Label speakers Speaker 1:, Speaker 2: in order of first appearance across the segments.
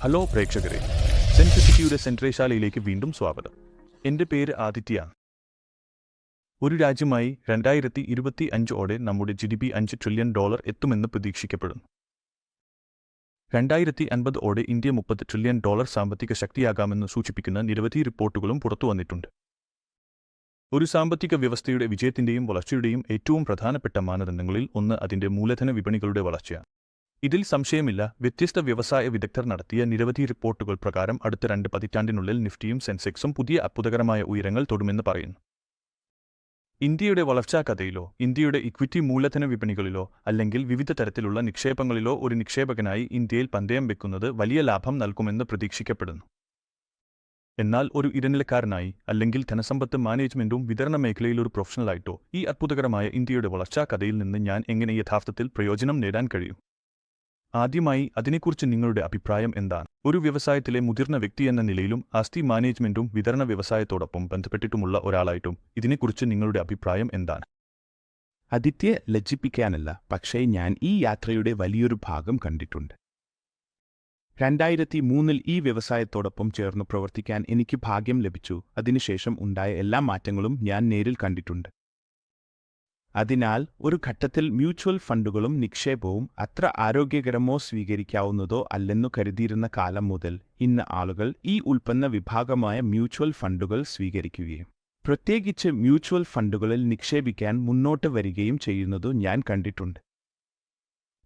Speaker 1: Hello പ്രേക്ഷകരെ, സെൻട്രിസിറ്റിയുടെ സെൻട്രേശാലയിലേക്ക് വീണ്ടും സ്വാഗതം. എൻ്റെ പേര് ആദിത്യയാണ്. ഒരു രാജ്യമായി 2025 നമ്മുടെ GDP $5 ട്രില്യൺ എത്തുമെന്ന് പ്രതീക്ഷിക്കപ്പെടുന്നു. 2050 ഇന്ത്യ $30 ട്രില്യൺ സാമ്പത്തിക ശക്തിയാകാമെന്ന് സൂചിപ്പിക്കുന്ന നിരവധി റിപ്പോർട്ടുകളും പുറത്തുവന്നിട്ടുണ്ട്. ഒരു സാമ്പത്തിക വ്യവസ്ഥയുടെ വിജയത്തിന്റെയും വളർച്ചയുടെയും ഏറ്റവും പ്രധാനപ്പെട്ട മാനദണ്ഡങ്ങളിൽ ഒന്ന് അതിന്റെ മൂലധന വിപണികളുടെ വളർച്ചയാണ്. ഇതിൽ സംശയമില്ല. വ്യത്യസ്ത വ്യവസായ വിദഗ്ധർ നടത്തിയ നിരവധി റിപ്പോർട്ടുകൾ പ്രകാരം അടുത്ത 2 പതിറ്റാണ്ടിനുള്ളിൽ നിഫ്റ്റിയും സെൻസെക്സും പുതിയ അത്ഭുതകരമായ ഉയരങ്ങൾ തൊടുമെന്ന് പറയുന്നു. ഇന്ത്യയുടെ വളർച്ചാ കഥയിലോ, ഇന്ത്യയുടെ ഇക്വിറ്റി മൂലധന വിപണികളിലോ അല്ലെങ്കിൽ വിവിധ തരത്തിലുള്ള നിക്ഷേപങ്ങളിലോ ഒരു നിക്ഷേപകനായി ഇന്ത്യയിൽ പന്തയം വെക്കുന്നത് വലിയ ലാഭം നൽകുമെന്ന് പ്രതീക്ഷിക്കപ്പെടുന്നു. എന്നാൽ ഒരു ഇടനിലക്കാരനായി അല്ലെങ്കിൽ ധനസമ്പത്ത് മാനേജ്മെന്റും വിതരണ മേഖലയിൽ ഒരു പ്രൊഫഷണലായിട്ടോ ഈ അത്ഭുതകരമായ ഇന്ത്യയുടെ വളർച്ചാ കഥയിൽ നിന്ന് ഞാൻ എങ്ങനെ യഥാർത്ഥത്തിൽ പ്രയോജനം നേടാൻ കഴിയും? ആദ്യമായി അതിനെക്കുറിച്ച് നിങ്ങളുടെ അഭിപ്രായം എന്താണ്? ഒരു വ്യവസായത്തിലെ മുതിർന്ന വ്യക്തി എന്ന നിലയിലും ആസ്തി മാനേജ്മെന്റും വിതരണ വ്യവസായത്തോടൊപ്പം ബന്ധപ്പെട്ടിട്ടുമുള്ള ഒരാളായിട്ടും ഇതിനെക്കുറിച്ച് നിങ്ങളുടെ അഭിപ്രായം എന്താണ്?
Speaker 2: ആദിത്യെ ലജ്ജിപ്പിക്കാനല്ല, പക്ഷേ ഞാൻ ഈ യാത്രയുടെ വലിയൊരു ഭാഗം കണ്ടിട്ടുണ്ട്. 2003 ഈ വ്യവസായത്തോടൊപ്പം ചേർന്നു പ്രവർത്തിക്കാൻ എനിക്ക് ഭാഗ്യം ലഭിച്ചു. അതിനുശേഷം ഉണ്ടായ എല്ലാ മാറ്റങ്ങളും ഞാൻ നേരിൽ കണ്ടിട്ടുണ്ട്. അതിനാൽ ഒരു ഘട്ടത്തിൽ മ്യൂച്വൽ ഫണ്ടുകളും നിക്ഷേപവും അത്ര ആരോഗ്യകരമോ സ്വീകരിക്കാവുന്നതോ അല്ലെന്നു കരുതിയിരുന്ന കാലം മുതൽ ഇന്ന് ആളുകൾ ഈ ഉൽപ്പന്ന വിഭാഗമായ മ്യൂച്വൽ ഫണ്ടുകൾ സ്വീകരിക്കുകയും പ്രത്യേകിച്ച് മ്യൂച്വൽ ഫണ്ടുകളിൽ നിക്ഷേപിക്കാൻ മുന്നോട്ട് വരികയും ചെയ്യുന്നതു ഞാൻ കണ്ടിട്ടുണ്ട്.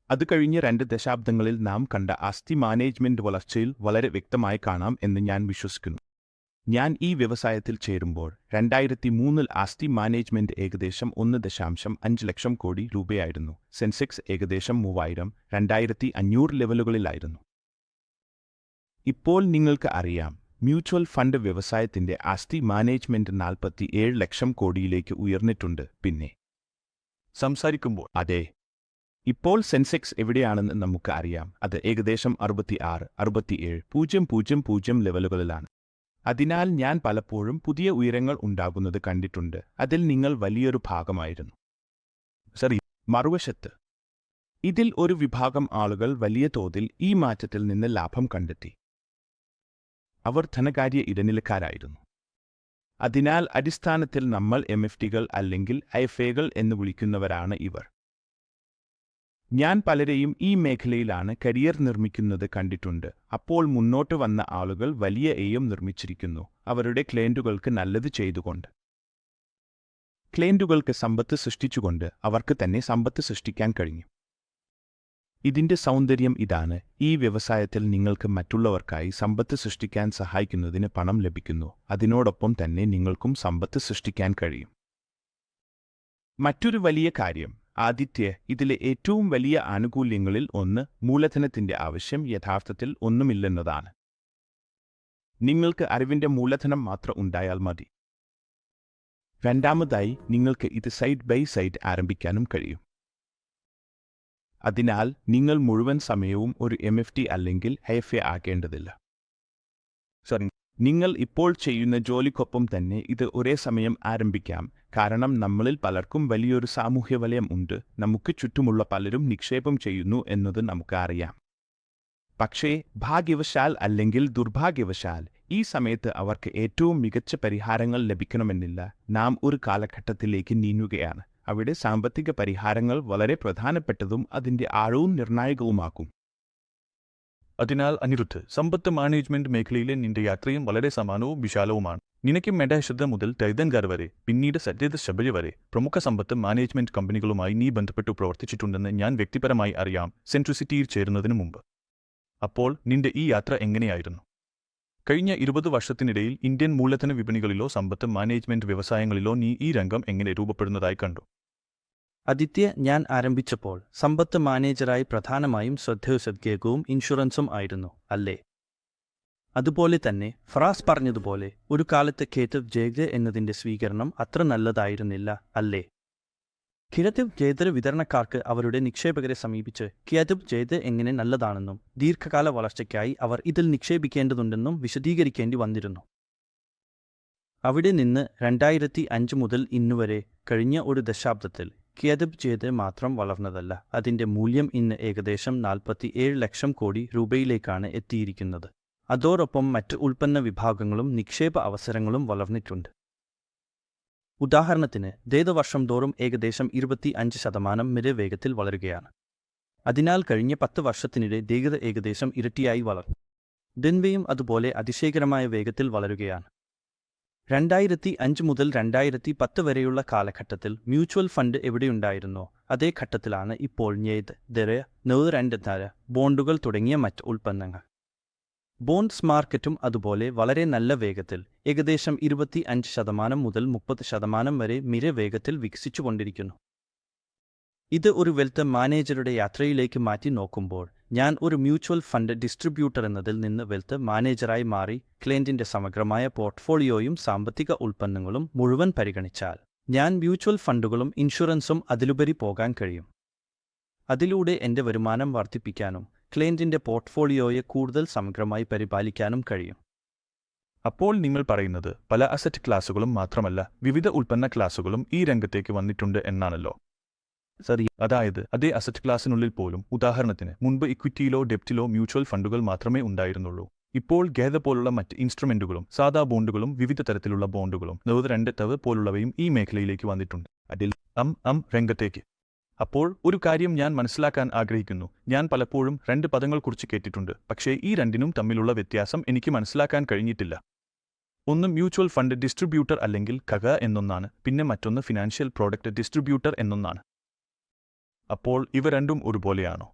Speaker 2: അത് കഴിഞ്ഞ 2 ദശാബ്ദങ്ങളിൽ നാം കണ്ട ആസ്തി മാനേജ്മെന്റ് വളർച്ചയിൽ വളരെ വ്യക്തമായി കാണാം എന്ന് ഞാൻ വിശ്വസിക്കുന്നു. ഞാൻ ഈ വ്യവസായത്തിൽ ചേരുമ്പോൾ 2003 ആസ്തി മാനേജ്മെന്റ് ഏകദേശം 1.5 ലക്ഷം കോടി രൂപയായിരുന്നു. സെൻസെക്സ് ഏകദേശം 3000, 2500 ലെവലുകളിലായിരുന്നു. ഇപ്പോൾ നിങ്ങൾക്ക് അറിയാം, മ്യൂച്വൽ ഫണ്ട് വ്യവസായത്തിന്റെ ആസ്തി മാനേജ്മെന്റ് 47 ലക്ഷം കോടിയിലേക്ക് ഉയർന്നിട്ടുണ്ട്. പിന്നെ
Speaker 1: സംസാരിക്കുമ്പോൾ
Speaker 2: അതെ, ഇപ്പോൾ സെൻസെക്സ് എവിടെയാണെന്ന് നമുക്ക് അറിയാം. അത് ഏകദേശം 66, 67, 000 ലെവലുകളിലാണ്. അതിനാൽ ഞാൻ പലപ്പോഴും പുതിയ ഉയരങ്ങൾ ഉണ്ടാകുന്നത് കണ്ടിട്ടുണ്ട്. അതിൽ നിങ്ങൾ വലിയൊരു ഭാഗമായിരുന്നു.
Speaker 1: ശരി.
Speaker 2: മറുവശത്ത് ഇതിൽ ഒരു വിഭാഗം ആളുകൾ വലിയ തോതിൽ ഈ മാറ്റത്തിൽ നിന്ന് ലാഭം കണ്ടെത്തി. അവർ ധനകാര്യ ഇടനിലക്കാരായിരുന്നു. അതിനാൽ അടിസ്ഥാനത്തിൽ നമ്മൾ MFTകൾ അല്ലെങ്കിൽ IFAകൾ എന്ന് വിളിക്കുന്നവരാണ് ഇവർ. ഞാൻ പലരെയും ഈ മേഖലയിലാണ് കരിയർ നിർമ്മിക്കുന്നത് കണ്ടിട്ടുണ്ട്. അപ്പോൾ മുന്നോട്ട് വന്ന ആളുകൾ വലിയ എയും നിർമ്മിച്ചിരിക്കുന്നു, അവരുടെ ക്ലയന്റുകൾക്ക് നല്ലത് ചെയ്തുകൊണ്ട്. ക്ലയന്റുകൾക്ക് സമ്പത്ത് സൃഷ്ടിച്ചുകൊണ്ട് അവർക്ക് തന്നെ സമ്പത്ത് സൃഷ്ടിക്കാൻ കഴിഞ്ഞു. ഇതിന്റെ സൗന്ദര്യം ഇതാണ്: ഈ വ്യവസായത്തിൽ നിങ്ങൾക്ക് മറ്റുള്ളവർക്കായി സമ്പത്ത് സൃഷ്ടിക്കാൻ സഹായിക്കുന്നതിന് പണം ലഭിക്കുന്നു, അതിനോടൊപ്പം തന്നെ നിങ്ങൾക്കും സമ്പത്ത് സൃഷ്ടിക്കാൻ കഴിയും. മറ്റൊരു വലിയ കാര്യം, ആദിത്യ, ഇതിലെ ഏറ്റവും വലിയ ആനുകൂല്യങ്ങളിൽ ഒന്ന് മൂലധനത്തിന്റെ ആവശ്യം യഥാർത്ഥത്തിൽ ഒന്നുമില്ലെന്നതാണ്. നിങ്ങൾക്ക് അറിവിന്റെ മൂലധനം മാത്രം ഉണ്ടായാൽ മതി. രണ്ടാമതായി, നിങ്ങൾക്ക് ഇത് സൈഡ് ബൈ സൈഡ് ആരംഭിക്കാനും കഴിയും. അതിനാൽ നിങ്ങൾ മുഴുവൻ സമയവും ഒരു MFT അല്ലെങ്കിൽ IFA ആക്കേണ്ടതില്ല.
Speaker 1: ശരി.
Speaker 2: നിങ്ങൾ ഇപ്പോൾ ചെയ്യുന്ന ജോലിക്കൊപ്പം തന്നെ ഇത് ഒരേ സമയം ആരംഭിക്കാം. കാരണം നമ്മളിൽ പലർക്കും വലിയൊരു സാമൂഹ്യ വലയം ഉണ്ട്. നമുക്ക് ചുറ്റുമുള്ള പലരും നിക്ഷേപം ചെയ്യുന്നു എന്നത് നമുക്ക് അറിയാം. പക്ഷേ ഭാഗ്യവശാൽ അല്ലെങ്കിൽ ദുർഭാഗ്യവശാൽ ഈ സമയത്ത് അവർക്ക് ഏറ്റവും മികച്ച പരിഹാരങ്ങൾ ലഭിക്കണമെന്നില്ല. നാം ഒരു കാലഘട്ടത്തിലേക്ക് നീങ്ങുകയാണ് അവിടെ സാമ്പത്തിക പരിഹാരങ്ങൾ വളരെ പ്രധാനപ്പെട്ടതും അതിന്റെ ആഴവും നിർണായകവുമാക്കും.
Speaker 1: അതിനാൽ അനിരുദ്ധ്, സമ്പത്ത് മാനേജ്മെന്റ് മേഖലയിലെ നിന്റെ യാത്രയും വളരെ സമാനവും വിശാലവുമാണ്. നിനക്ക് മെഡാശ്രദ്ധ മുതൽ ടൈതൻഗർ വരെ, പിന്നീട് സജ്ജത ശബരി വരെ പ്രമുഖ സമ്പത്ത് മാനേജ്മെന്റ് കമ്പനികളുമായി നീ ബന്ധപ്പെട്ടു പ്രവർത്തിച്ചിട്ടുണ്ടെന്ന് ഞാൻ വ്യക്തിപരമായി അറിയാം, സെൻട്രിസിറ്റിയിൽ ചേരുന്നതിനു മുമ്പ്. അപ്പോൾ നിന്റെ ഈ യാത്ര എങ്ങനെയായിരുന്നു? കഴിഞ്ഞ 20 വർഷത്തിനിടയിൽ ഇന്ത്യൻ മൂലധന വിപണികളിലോ സമ്പത്ത് മാനേജ്മെന്റ് വ്യവസായങ്ങളിലോ നീ ഈ രംഗം എങ്ങനെ രൂപപ്പെടുന്നതായി കണ്ടു?
Speaker 3: ആദിത്യ, ഞാൻ ആരംഭിച്ചപ്പോൾ സമ്പത്ത് മാനേജറായി പ്രധാനമായും ശ്രദ്ധേയവും ഇൻഷുറൻസും ആയിരുന്നു, അല്ലേ? അതുപോലെ തന്നെ ഫറാസ് പറഞ്ഞതുപോലെ ഒരു കാലത്ത് ക്രിയേറ്റീവ് ജേതർ എന്നതിന്റെ സ്വീകരണം അത്ര നല്ലതായിരുന്നില്ല, അല്ലേ? ക്രിയേറ്റീവ് ജേതർ വിതരണക്കാർക്ക് അവരുടെ നിക്ഷേപകരെ സമീപിച്ച് ക്രിയേറ്റീവ് ജേതർ എങ്ങനെ നല്ലതാണെന്നും ദീർഘകാല വളർച്ചയ്ക്കായി അവർ ഇതിൽ നിക്ഷേപിക്കേണ്ടതുണ്ടെന്നും വിശദീകരിക്കേണ്ടി വന്നിരുന്നു. അവിടെ നിന്ന് 2005 മുതൽ ഇന്നുവരെ കഴിഞ്ഞ ഒരു ദശാബ്ദത്തിൽ ക്യാദബ് ചെയ്ത് മാത്രം വളർന്നതല്ല, അതിൻ്റെ മൂല്യം ഇന്ന് ഏകദേശം 47 ലക്ഷം കോടി രൂപയിലേക്കാണ് എത്തിയിരിക്കുന്നത്. അതോടൊപ്പം മറ്റ് ഉൽപ്പന്ന വിഭാഗങ്ങളും നിക്ഷേപ അവസരങ്ങളും വളർന്നിട്ടുണ്ട്. ഉദാഹരണത്തിന്, വർഷം തോറും ഏകദേശം 25% വരെ വേഗത്തിൽ വളരുകയാണ്. അതിനാൽ കഴിഞ്ഞ 10 വർഷത്തിനിടെ വേഗത ഏകദേശം ഇരട്ടിയായി വളർന്നു. ഡെൻവയും അതുപോലെ അതിശയകരമായ വേഗത്തിൽ വളരുകയാണ്. 2005 മുതൽ 2010 വരെയുള്ള കാലഘട്ടത്തിൽ മ്യൂച്വൽ ഫണ്ട് എവിടെയുണ്ടായിരുന്നോ അതേ ഘട്ടത്തിലാണ് ഇപ്പോൾ ബോണ്ടുകൾ തുടങ്ങിയ മറ്റ് ഉൽപ്പന്നങ്ങൾ. ബോണ്ട്സ് മാർക്കറ്റും അതുപോലെ വളരെ നല്ല വേഗത്തിൽ ഏകദേശം 25% മുതൽ 30% വരെ വേഗത്തിൽ വികസിച്ചുകൊണ്ടിരിക്കുന്നു. ഇത് ഒരു വെൽത്ത് മാനേജറുടെ യാത്രയിലേക്ക് മാറ്റി നോക്കുമ്പോൾ, ഞാൻ ഒരു മ്യൂച്വൽ ഫണ്ട് ഡിസ്ട്രിബ്യൂട്ടർ എന്നതിൽ നിന്ന് വെൽത്ത് മാനേജറായി മാറി ക്ലയന്റിന്റെ സമഗ്രമായ പോർട്ട്ഫോളിയോയും സാമ്പത്തിക ഉൽപ്പന്നങ്ങളും മുഴുവൻ പരിഗണിച്ചാൽ ഞാൻ മ്യൂച്വൽ ഫണ്ടുകളും ഇൻഷുറൻസും അതിലുപരി പോകാൻ കഴിയും. അതിലൂടെ എന്റെ വരുമാനം വർദ്ധിപ്പിക്കാനും ക്ലയന്റിന്റെ പോർട്ട്ഫോളിയോയെ കൂടുതൽ സമഗ്രമായി പരിപാലിക്കാനും കഴിയും.
Speaker 1: അപ്പോൾ നിങ്ങൾ പറയുന്നത് പല അസറ്റ് ക്ലാസുകളും മാത്രമല്ല, വിവിധ ഉൽപ്പന്ന ക്ലാസുകളും ഈ രംഗത്തേക്ക് വന്നിട്ടുണ്ട് എന്നാണല്ലോ. അതായത് അതേ അസറ്റ് ക്ലാസിനുള്ളിൽ പോലും, ഉദാഹരണത്തിന് മുൻപ് ഇക്വിറ്റിയിലോ ഡെപ്റ്റിലോ മ്യൂച്വൽ ഫണ്ടുകൾ മാത്രമേ ഉണ്ടായിരുന്നുള്ളൂ. ഇപ്പോൾ ഗേദ പോലുള്ള മറ്റ് ഇൻസ്ട്രുമെന്റുകളും സാധാ ബോണ്ടുകളും വിവിധ തരത്തിലുള്ള ബോണ്ടുകളും പോലുള്ളവയും ഈ മേഖലയിലേക്ക് വന്നിട്ടുണ്ട്. അതിൽ രംഗത്തേക്ക്. അപ്പോൾ ഒരു കാര്യം ഞാൻ മനസ്സിലാക്കാൻ ആഗ്രഹിക്കുന്നു. ഞാൻ പലപ്പോഴും 2 പദങ്ങൾ കുറിച്ച് കേട്ടിട്ടുണ്ട്, പക്ഷേ ഈ രണ്ടിനും തമ്മിലുള്ള വ്യത്യാസം എനിക്ക് മനസ്സിലാക്കാൻ കഴിഞ്ഞിട്ടില്ല. ഒന്ന് മ്യൂച്വൽ ഫണ്ട് ഡിസ്ട്രിബ്യൂട്ടർ അല്ലെങ്കിൽ കഗ എന്നൊന്നാണ്, പിന്നെ മറ്റൊന്ന് ഫിനാൻഷ്യൽ പ്രോഡക്റ്റ് ഡിസ്ട്രിബ്യൂട്ടർ എന്നൊന്നാണ്. അപ്പോൾ ഇവ രണ്ടും ഒരുപോലെയാണോ?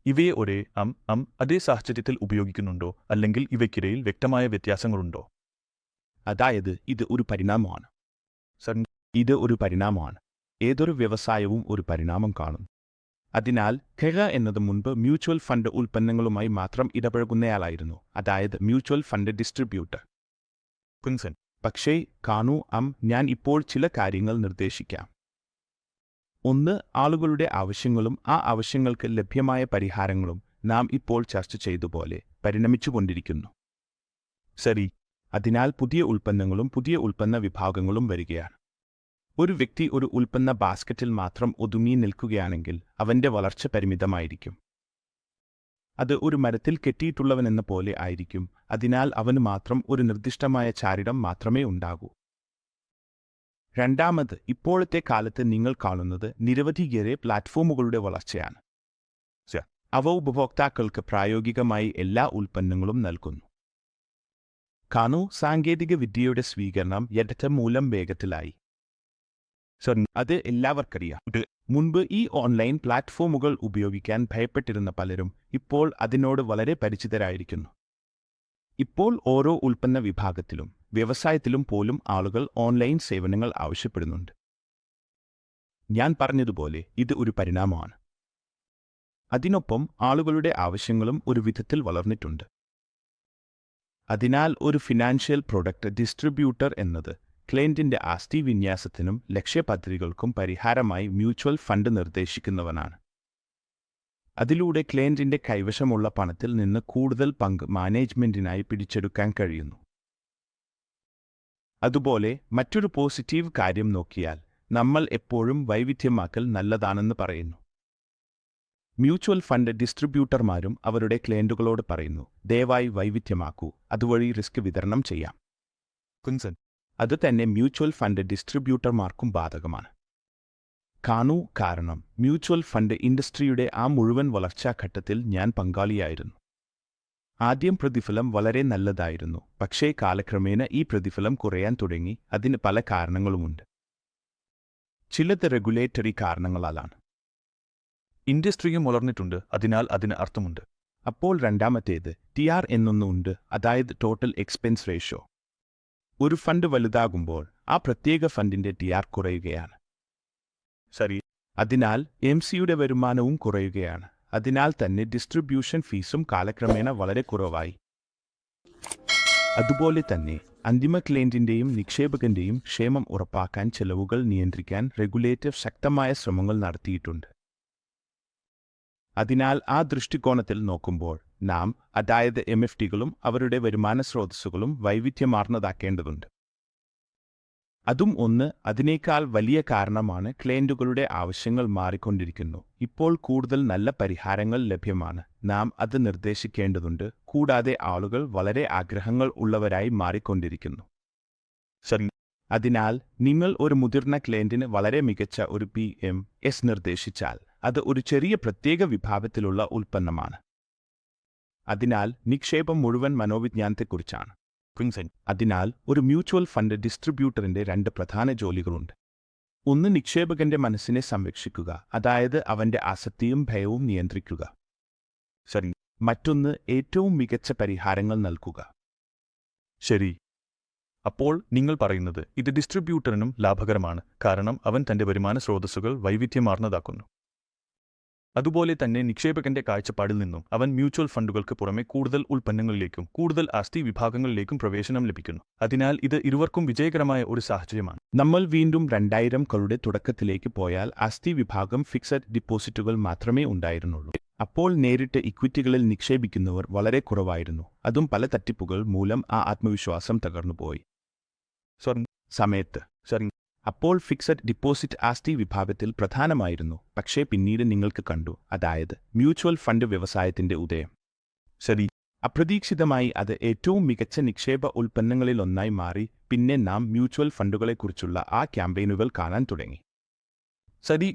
Speaker 1: ഇവയെ ഒരേ അതേ സാഹചര്യത്തിൽ ഉപയോഗിക്കുന്നുണ്ടോ, അല്ലെങ്കിൽ ഇവയ്ക്കിടയിൽ വ്യക്തമായ വ്യത്യാസങ്ങളുണ്ടോ?
Speaker 2: അതായത് ഇത് ഒരു പരിണാമമാണ്. ഏതൊരു വ്യവസായവും ഒരു പരിണാമം കാണും. അതിനാൽ ഖെഗ എന്നത് മുൻപ് മ്യൂച്വൽ ഫണ്ട് ഉൽപ്പന്നങ്ങളുമായി മാത്രം ഇടപഴകുന്നയാളായിരുന്നു, അതായത് മ്യൂച്വൽ ഫണ്ട് ഡിസ്ട്രിബ്യൂട്ടർ. പക്ഷേ ഞാൻ ഇപ്പോൾ ചില കാര്യങ്ങൾ നിർദ്ദേശിക്കാം. ഒന്ന്, ആളുകളുടെ ആവശ്യങ്ങളും ആ ആവശ്യങ്ങൾക്ക് ലഭ്യമായ പരിഹാരങ്ങളും നാം ഇപ്പോൾ ചർച്ച ചെയ്തതുപോലെ പരിണമിച്ചുകൊണ്ടിരിക്കുന്നു.
Speaker 1: ശരി.
Speaker 2: അതിനാൽ പുതിയ ഉൽപ്പന്നങ്ങളും പുതിയ ഉൽപ്പന്ന വിഭാഗങ്ങളും വരികയാണ്. ഒരു വ്യക്തി ഒരു ഉൽപ്പന്ന ബാസ്ക്കറ്റിൽ മാത്രം ഒതുങ്ങി നിൽക്കുകയാണെങ്കിൽ അവന്റെ വളർച്ച പരിമിതമായിരിക്കും. അത് ഒരു മരത്തിൽ കെട്ടിയിട്ടുള്ളവനെന്ന പോലെ ആയിരിക്കും. അതിനാൽ അവന് മാത്രം ഒരു നിർദ്ദിഷ്ടമായ ചാരിടം മാത്രമേ ഉണ്ടാകൂ. രണ്ടാമത്, ഇപ്പോഴത്തെ കാലത്ത് നിങ്ങൾ കാണുന്നത് നിരവധിയേറെ പ്ലാറ്റ്ഫോമുകളുടെ വളർച്ചയാണ്. അവ ഉപഭോക്താക്കൾക്ക് പ്രായോഗികമായി എല്ലാ ഉൽപ്പന്നങ്ങളും നൽകുന്നു. സാങ്കേതിക വിദ്യയുടെ സ്വീകരണം മൂലം വേഗത്തിലായി. അത് എല്ലാവർക്കറിയാം. മുൻപ് ഈ ഓൺലൈൻ പ്ലാറ്റ്ഫോമുകൾ ഉപയോഗിക്കാൻ ഭയപ്പെട്ടിരുന്ന പലരും ഇപ്പോൾ അതിനോട് വളരെ പരിചിതരായിരിക്കുന്നു. ഇപ്പോൾ ഓരോ ഉൽപ്പന്ന വിഭാഗത്തിലും വ്യവസായത്തിലും പോലും ആളുകൾ ഓൺലൈൻ സേവനങ്ങൾ ആവശ്യപ്പെടുന്നുണ്ട്. ഞാൻ പറഞ്ഞതുപോലെ ഇത് ഒരു പരിണാമമാണ്. അതിനൊപ്പം ആളുകളുടെ ആവശ്യങ്ങളും ഒരു വിധത്തിൽ വളർന്നിട്ടുണ്ട്. അതിനാൽ ഒരു ഫിനാൻഷ്യൽ പ്രൊഡക്റ്റ് ഡിസ്ട്രിബ്യൂട്ടർ എന്നത് ക്ലയന്റിന്റെ ആസ്തി വിന്യാസത്തിനും ലക്ഷ്യപദ്ധതികൾക്കും പരിഹാരമായി മ്യൂച്വൽ ഫണ്ട് നിർദ്ദേശിക്കുന്നവനാണ്. അതിലൂടെ ക്ലയന്റിന്റെ കൈവശമുള്ള പണത്തിൽ നിന്ന് കൂടുതൽ പങ്ക് മാനേജ്മെന്റിനായി പിടിച്ചെടുക്കാൻ കഴിയുന്നു. അതുപോലെ മറ്റൊരു പോസിറ്റീവ് കാര്യം നോക്കിയാൽ, നമ്മൾ എപ്പോഴും വൈവിധ്യമാക്കൽ നല്ലതാണെന്ന് പറയുന്നു. മ്യൂച്വൽ ഫണ്ട് ഡിസ്ട്രിബ്യൂട്ടർമാരും അവരുടെ ക്ലയന്റുകളോട് പറയുന്നു, ദയവായി വൈവിധ്യമാക്കൂ, അതുവഴി റിസ്ക് വിതരണം ചെയ്യാം. അത് തന്നെ മ്യൂച്വൽ ഫണ്ട് ഡിസ്ട്രിബ്യൂട്ടർമാർക്കും ബാധകമാണ്. കാരണം മ്യൂച്വൽ ഫണ്ട് ഇൻഡസ്ട്രിയുടെ ആ മുഴുവൻ വളർച്ചാഘട്ടത്തിൽ ഞാൻ പങ്കാളിയായിരുന്നു. ആദ്യം പ്രതിഫലം വളരെ നല്ലതായിരുന്നു, പക്ഷേ കാലക്രമേണ ഈ പ്രതിഫലം കുറയാൻ തുടങ്ങി. അതിന് പല കാരണങ്ങളുമുണ്ട്. ചിലത് റെഗുലേറ്ററി കാരണങ്ങളാലാണ്.
Speaker 1: ഇൻഡസ്ട്രിയും വളർന്നിട്ടുണ്ട്, അതിനാൽ അതിന് അർത്ഥമുണ്ട്.
Speaker 2: അപ്പോൾ രണ്ടാമത്തേത് TR എന്നൊന്നുണ്ട്, അതായത് ടോട്ടൽ എക്സ്പെൻസ് റേഷ്യോ. ഒരു ഫണ്ട് വലുതാകുമ്പോൾ ആ പ്രത്യേക ഫണ്ടിന്റെ TR കുറയുകയാണ്.
Speaker 1: ശരി.
Speaker 2: അതിനാൽ MCയുടെ വരുമാനവും കുറയുകയാണ്. അതിനാൽ തന്നെ ഡിസ്ട്രിബ്യൂഷൻ ഫീസും കാലക്രമേണ വളരെ കുറവായി. അതുപോലെ തന്നെ അന്തിമ ക്ലയന്റിന്റെയും നിക്ഷേപകന്റെയും ക്ഷേമം ഉറപ്പാക്കാൻ ചെലവുകൾ നിയന്ത്രിക്കാൻ റെഗുലേറ്റർ ശക്തമായ ശ്രമങ്ങൾ നടത്തിയിട്ടുണ്ട്. അതിനാൽ ആ ദൃഷ്ടികോണത്തിൽ നോക്കുമ്പോൾ നാം, അതായത് MFTകളും അവരുടെ വരുമാന സ്രോതസ്സുകളും വൈവിധ്യമാർന്നതാക്കേണ്ടതുണ്ട്. അതും ഒന്ന്. അതിനേക്കാൾ വലിയ കാരണമാണ് ക്ലയന്റുകളുടെ ആവശ്യങ്ങൾ മാറിക്കൊണ്ടിരിക്കുന്നു. ഇപ്പോൾ കൂടുതൽ നല്ല പരിഹാരങ്ങൾ ലഭ്യമാണ്. നാം അത് നിർദ്ദേശിക്കേണ്ടതുണ്ട്. കൂടാതെ ആളുകൾ വളരെ ആഗ്രഹങ്ങൾ ഉള്ളവരായി മാറിക്കൊണ്ടിരിക്കുന്നു.
Speaker 1: ശരി.
Speaker 2: അതിനാൽ നിങ്ങൾ ഒരു മുതിർന്ന ക്ലയന്റിന് വളരെ മികച്ച ഒരു PMS നിർദ്ദേശിച്ചാൽ അത് ഒരു ചെറിയ പ്രത്യേക വിഭാഗത്തിലുള്ള ഉൽപ്പന്നമാണ്. അതിനാൽ നിക്ഷേപം മുഴുവൻ മനോവിജ്ഞാനത്തെക്കുറിച്ചാണ്. അതിനാൽ ഒരു മ്യൂച്വൽ ഫണ്ട് ഡിസ്ട്രിബ്യൂട്ടറിന്റെ 2 പ്രധാന ജോലികളുണ്ട്. ഒന്ന്, നിക്ഷേപകന്റെ മനസ്സിനെ സംരക്ഷിക്കുക, അതായത് അവന്റെ ആസക്തിയും ഭയവും നിയന്ത്രിക്കുക.
Speaker 1: ശരി.
Speaker 2: മറ്റൊന്ന്, ഏറ്റവും മികച്ച പരിഹാരങ്ങൾ നൽകുക.
Speaker 1: ശരി. അപ്പോൾ നിങ്ങൾ പറയുന്നത് ഇത് ഡിസ്ട്രിബ്യൂട്ടറിനും ലാഭകരമാണ്, കാരണം അവൻ തന്റെ വരുമാന സ്രോതസ്സുകൾ വൈവിധ്യമാർന്നതാക്കുന്നു. അതുപോലെ തന്നെ നിക്ഷേപകന്റെ കാഴ്ചപ്പാടിൽ നിന്നും അവൻ മ്യൂച്വൽ ഫണ്ടുകൾക്ക് പുറമെ കൂടുതൽ ഉൽപ്പന്നങ്ങളിലേക്കും കൂടുതൽ ആസ്തി വിഭാഗങ്ങളിലേക്കും പ്രവേശനം ലഭിക്കുന്നു. അതിനാൽ ഇത് ഇരുവർക്കും വിജയകരമായ ഒരു സാഹചര്യമാണ്.
Speaker 2: നമ്മൾ വീണ്ടും 2000-കളുടെ തുടക്കത്തിലേക്ക് പോയാൽ ആസ്തി വിഭാഗം ഫിക്സഡ് ഡിപ്പോസിറ്റുകൾ മാത്രമേ ഉണ്ടായിരുന്നുള്ളൂ. അപ്പോൾ നേരിട്ട് ഇക്വിറ്റികളിൽ നിക്ഷേപിക്കുന്നവർ വളരെ കുറവായിരുന്നു. അതും പല തട്ടിപ്പുകൾ മൂലം ആ ആത്മവിശ്വാസം തകർന്നുപോയി. സമയത്ത് അപ്പോൾ ഫിക്സഡ് ഡിപ്പോസിറ്റ് ആസ്തി വിഭാഗത്തിൽ പ്രധാനമായിരുന്നു. പക്ഷേ പിന്നീട് നിങ്ങൾക്ക് കണ്ടു, അതായത് മ്യൂച്വൽ ഫണ്ട് വ്യവസായത്തിന്റെ ഉദയം.
Speaker 1: ശരി.
Speaker 2: അപ്രതീക്ഷിതമായി അത് ഏറ്റവും മികച്ച നിക്ഷേപ ഉൽപ്പന്നങ്ങളിലൊന്നായി മാറി. പിന്നെ നാം മ്യൂച്വൽ ഫണ്ടുകളെക്കുറിച്ചുള്ള ആ ക്യാമ്പയിനുകൾ കാണാൻ തുടങ്ങി.
Speaker 1: ശരി.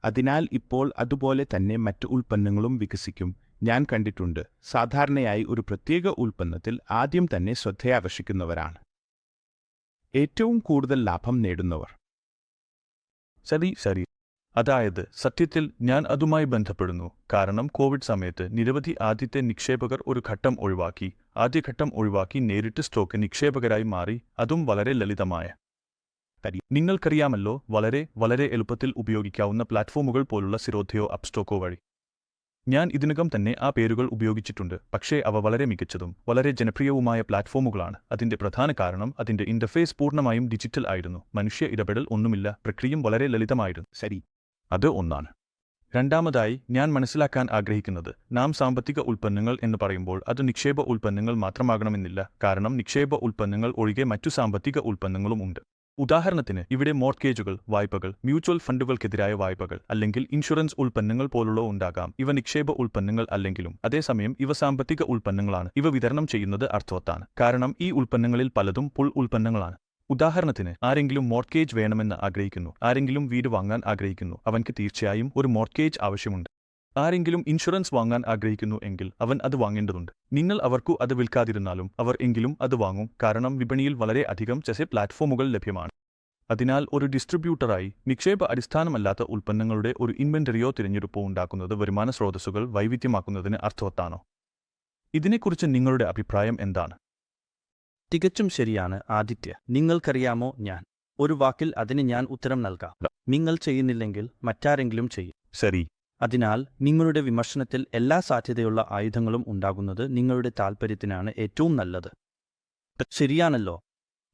Speaker 2: അതിനാൽ ഇപ്പോൾ അതുപോലെ തന്നെ മറ്റ് ഉൽപ്പന്നങ്ങളും വികസിക്കും. ഞാൻ കണ്ടിട്ടുണ്ട്, സാധാരണയായി ഒരു പ്രത്യേക ഉൽപ്പന്നത്തിൽ ആദ്യം തന്നെ ശ്രദ്ധയാകർഷിക്കുന്നവരാണ് ഏറ്റവും കൂടുതൽ ലാഭം നേടുന്നവർ.
Speaker 1: ശരി. അതായത് സത്യത്തിൽ ഞാൻ അതുമായി ബന്ധപ്പെടുന്നു, കാരണം കോവിഡ് സമയത്ത് നിരവധി ആദ്യത്തെ നിക്ഷേപകർ ഒരു ഘട്ടം ഒഴിവാക്കി. ആദ്യഘട്ടം ഒഴിവാക്കി നേരിട്ട് സ്റ്റോക്ക് നിക്ഷേപകരായി മാറി, അതും വളരെ ലളിതമായ. നിങ്ങൾക്കറിയാമല്ലോ, വളരെ എളുപ്പത്തിൽ ഉപയോഗിക്കാവുന്ന പ്ലാറ്റ്ഫോമുകൾ പോലുള്ള സിറോധയോ അപ്സ്റ്റോക്കോ വഴി. ഞാൻ ഇതിനകം തന്നെ ആ പേരുകൾ ഉപയോഗിച്ചിട്ടുണ്ട്, പക്ഷേ അവ വളരെ മികച്ചതും വളരെ ജനപ്രിയവുമായ പ്ലാറ്റ്ഫോമുകളാണ്. അതിന്റെ പ്രധാന കാരണം അതിന്റെ ഇന്റർഫേസ് പൂർണ്ണമായും ഡിജിറ്റൽ ആയിരുന്നു. മനുഷ്യ ഇടപെടൽ ഒന്നുമില്ല, പ്രക്രിയയും വളരെ ലളിതമായിരുന്നു.
Speaker 2: ശരി.
Speaker 1: അത് ഒന്നാണ്. രണ്ടാമതായി ഞാൻ മനസ്സിലാക്കാൻ ആഗ്രഹിക്കുന്നത്, നാം സാമ്പത്തിക ഉൽപ്പന്നങ്ങൾ എന്ന് പറയുമ്പോൾ അത് നിക്ഷേപ ഉൽപ്പന്നങ്ങൾ മാത്രമാകണമെന്നില്ല, കാരണം നിക്ഷേപ ഉൽപ്പന്നങ്ങൾ ഒഴികെ മറ്റു സാമ്പത്തിക ഉൽപ്പന്നങ്ങളും ഉണ്ട്. ഉദാഹരണത്തിന് ഇവിടെ മോർട്ട്ഗേജുകൾ, വായ്പകൾ, മ്യൂച്വൽ ഫണ്ടുകൾക്കെതിരായ വായ്പകൾ, അല്ലെങ്കിൽ ഇൻഷുറൻസ് ഉൽപ്പന്നങ്ങൾ പോലുള്ളവ ഉണ്ടാകാം. ഇവ നിക്ഷേപ ഉൽപ്പന്നങ്ങൾ അല്ലെങ്കിലും അതേസമയം ഇവ സാമ്പത്തിക ഉൽപ്പന്നങ്ങളാണ്. ഇവ വിതരണം ചെയ്യുന്നത് അർത്ഥവത്താണ്, കാരണം ഈ ഉൽപ്പന്നങ്ങളിൽ പലതും പുൾ ഉൽപ്പന്നങ്ങളാണ്. ഉദാഹരണത്തിന്, ആരെങ്കിലും മോർട്ട്ഗേജ് വേണമെന്ന് ആഗ്രഹിക്കുന്നു, ആരെങ്കിലും വീട് വാങ്ങാൻ ആഗ്രഹിക്കുന്നു, അവൻക്ക് തീർച്ചയായും ഒരു മോർട്ട്ഗേജ് ആവശ്യമുണ്ട്. ആരെങ്കിലും ഇൻഷുറൻസ് വാങ്ങാൻ ആഗ്രഹിക്കുന്നു എങ്കിൽ അവൻ അത് വാങ്ങേണ്ടതുണ്ട്. നിങ്ങൾ അവർക്കു അത് വിൽക്കാതിരുന്നാലും അവർ എങ്കിലും അത് വാങ്ങും, കാരണം വിപണിയിൽ വളരെ അധികം പ്ലാറ്റ്ഫോമുകൾ ലഭ്യമാണ്. അതിനാൽ ഒരു ഡിസ്ട്രിബ്യൂട്ടറായി നിക്ഷേപ അടിസ്ഥാനമല്ലാത്ത ഉൽപ്പന്നങ്ങളുടെ ഒരു ഇൻവെന്ററിയോ തിരഞ്ഞെടുപ്പോ ഉണ്ടാക്കുന്നത് വരുമാന സ്രോതസ്സുകൾ വൈവിധ്യമാക്കുന്നതിന് അർത്ഥവത്താണോ? ഇതിനെക്കുറിച്ച് നിങ്ങളുടെ അഭിപ്രായം എന്താണ്?
Speaker 3: തികച്ചും ശരിയാണ് ആദിത്യ. നിങ്ങൾക്കറിയാമോ, ഒരു വാക്കിൽ അതിന് ഞാൻ ഉത്തരം നൽകാം. നിങ്ങൾ ചെയ്യുന്നില്ലെങ്കിൽ മറ്റാരെങ്കിലും ചെയ്യും.
Speaker 1: ശരി.
Speaker 3: അതിനാൽ നിങ്ങളുടെ വിമർശനത്തിൽ എല്ലാ സാധ്യതയുള്ള ആയുധങ്ങളും ഉണ്ടാകുന്നത് നിങ്ങളുടെ താൽപ്പര്യത്തിനാണ് ഏറ്റവും നല്ലത്. ശരിയാണല്ലോ.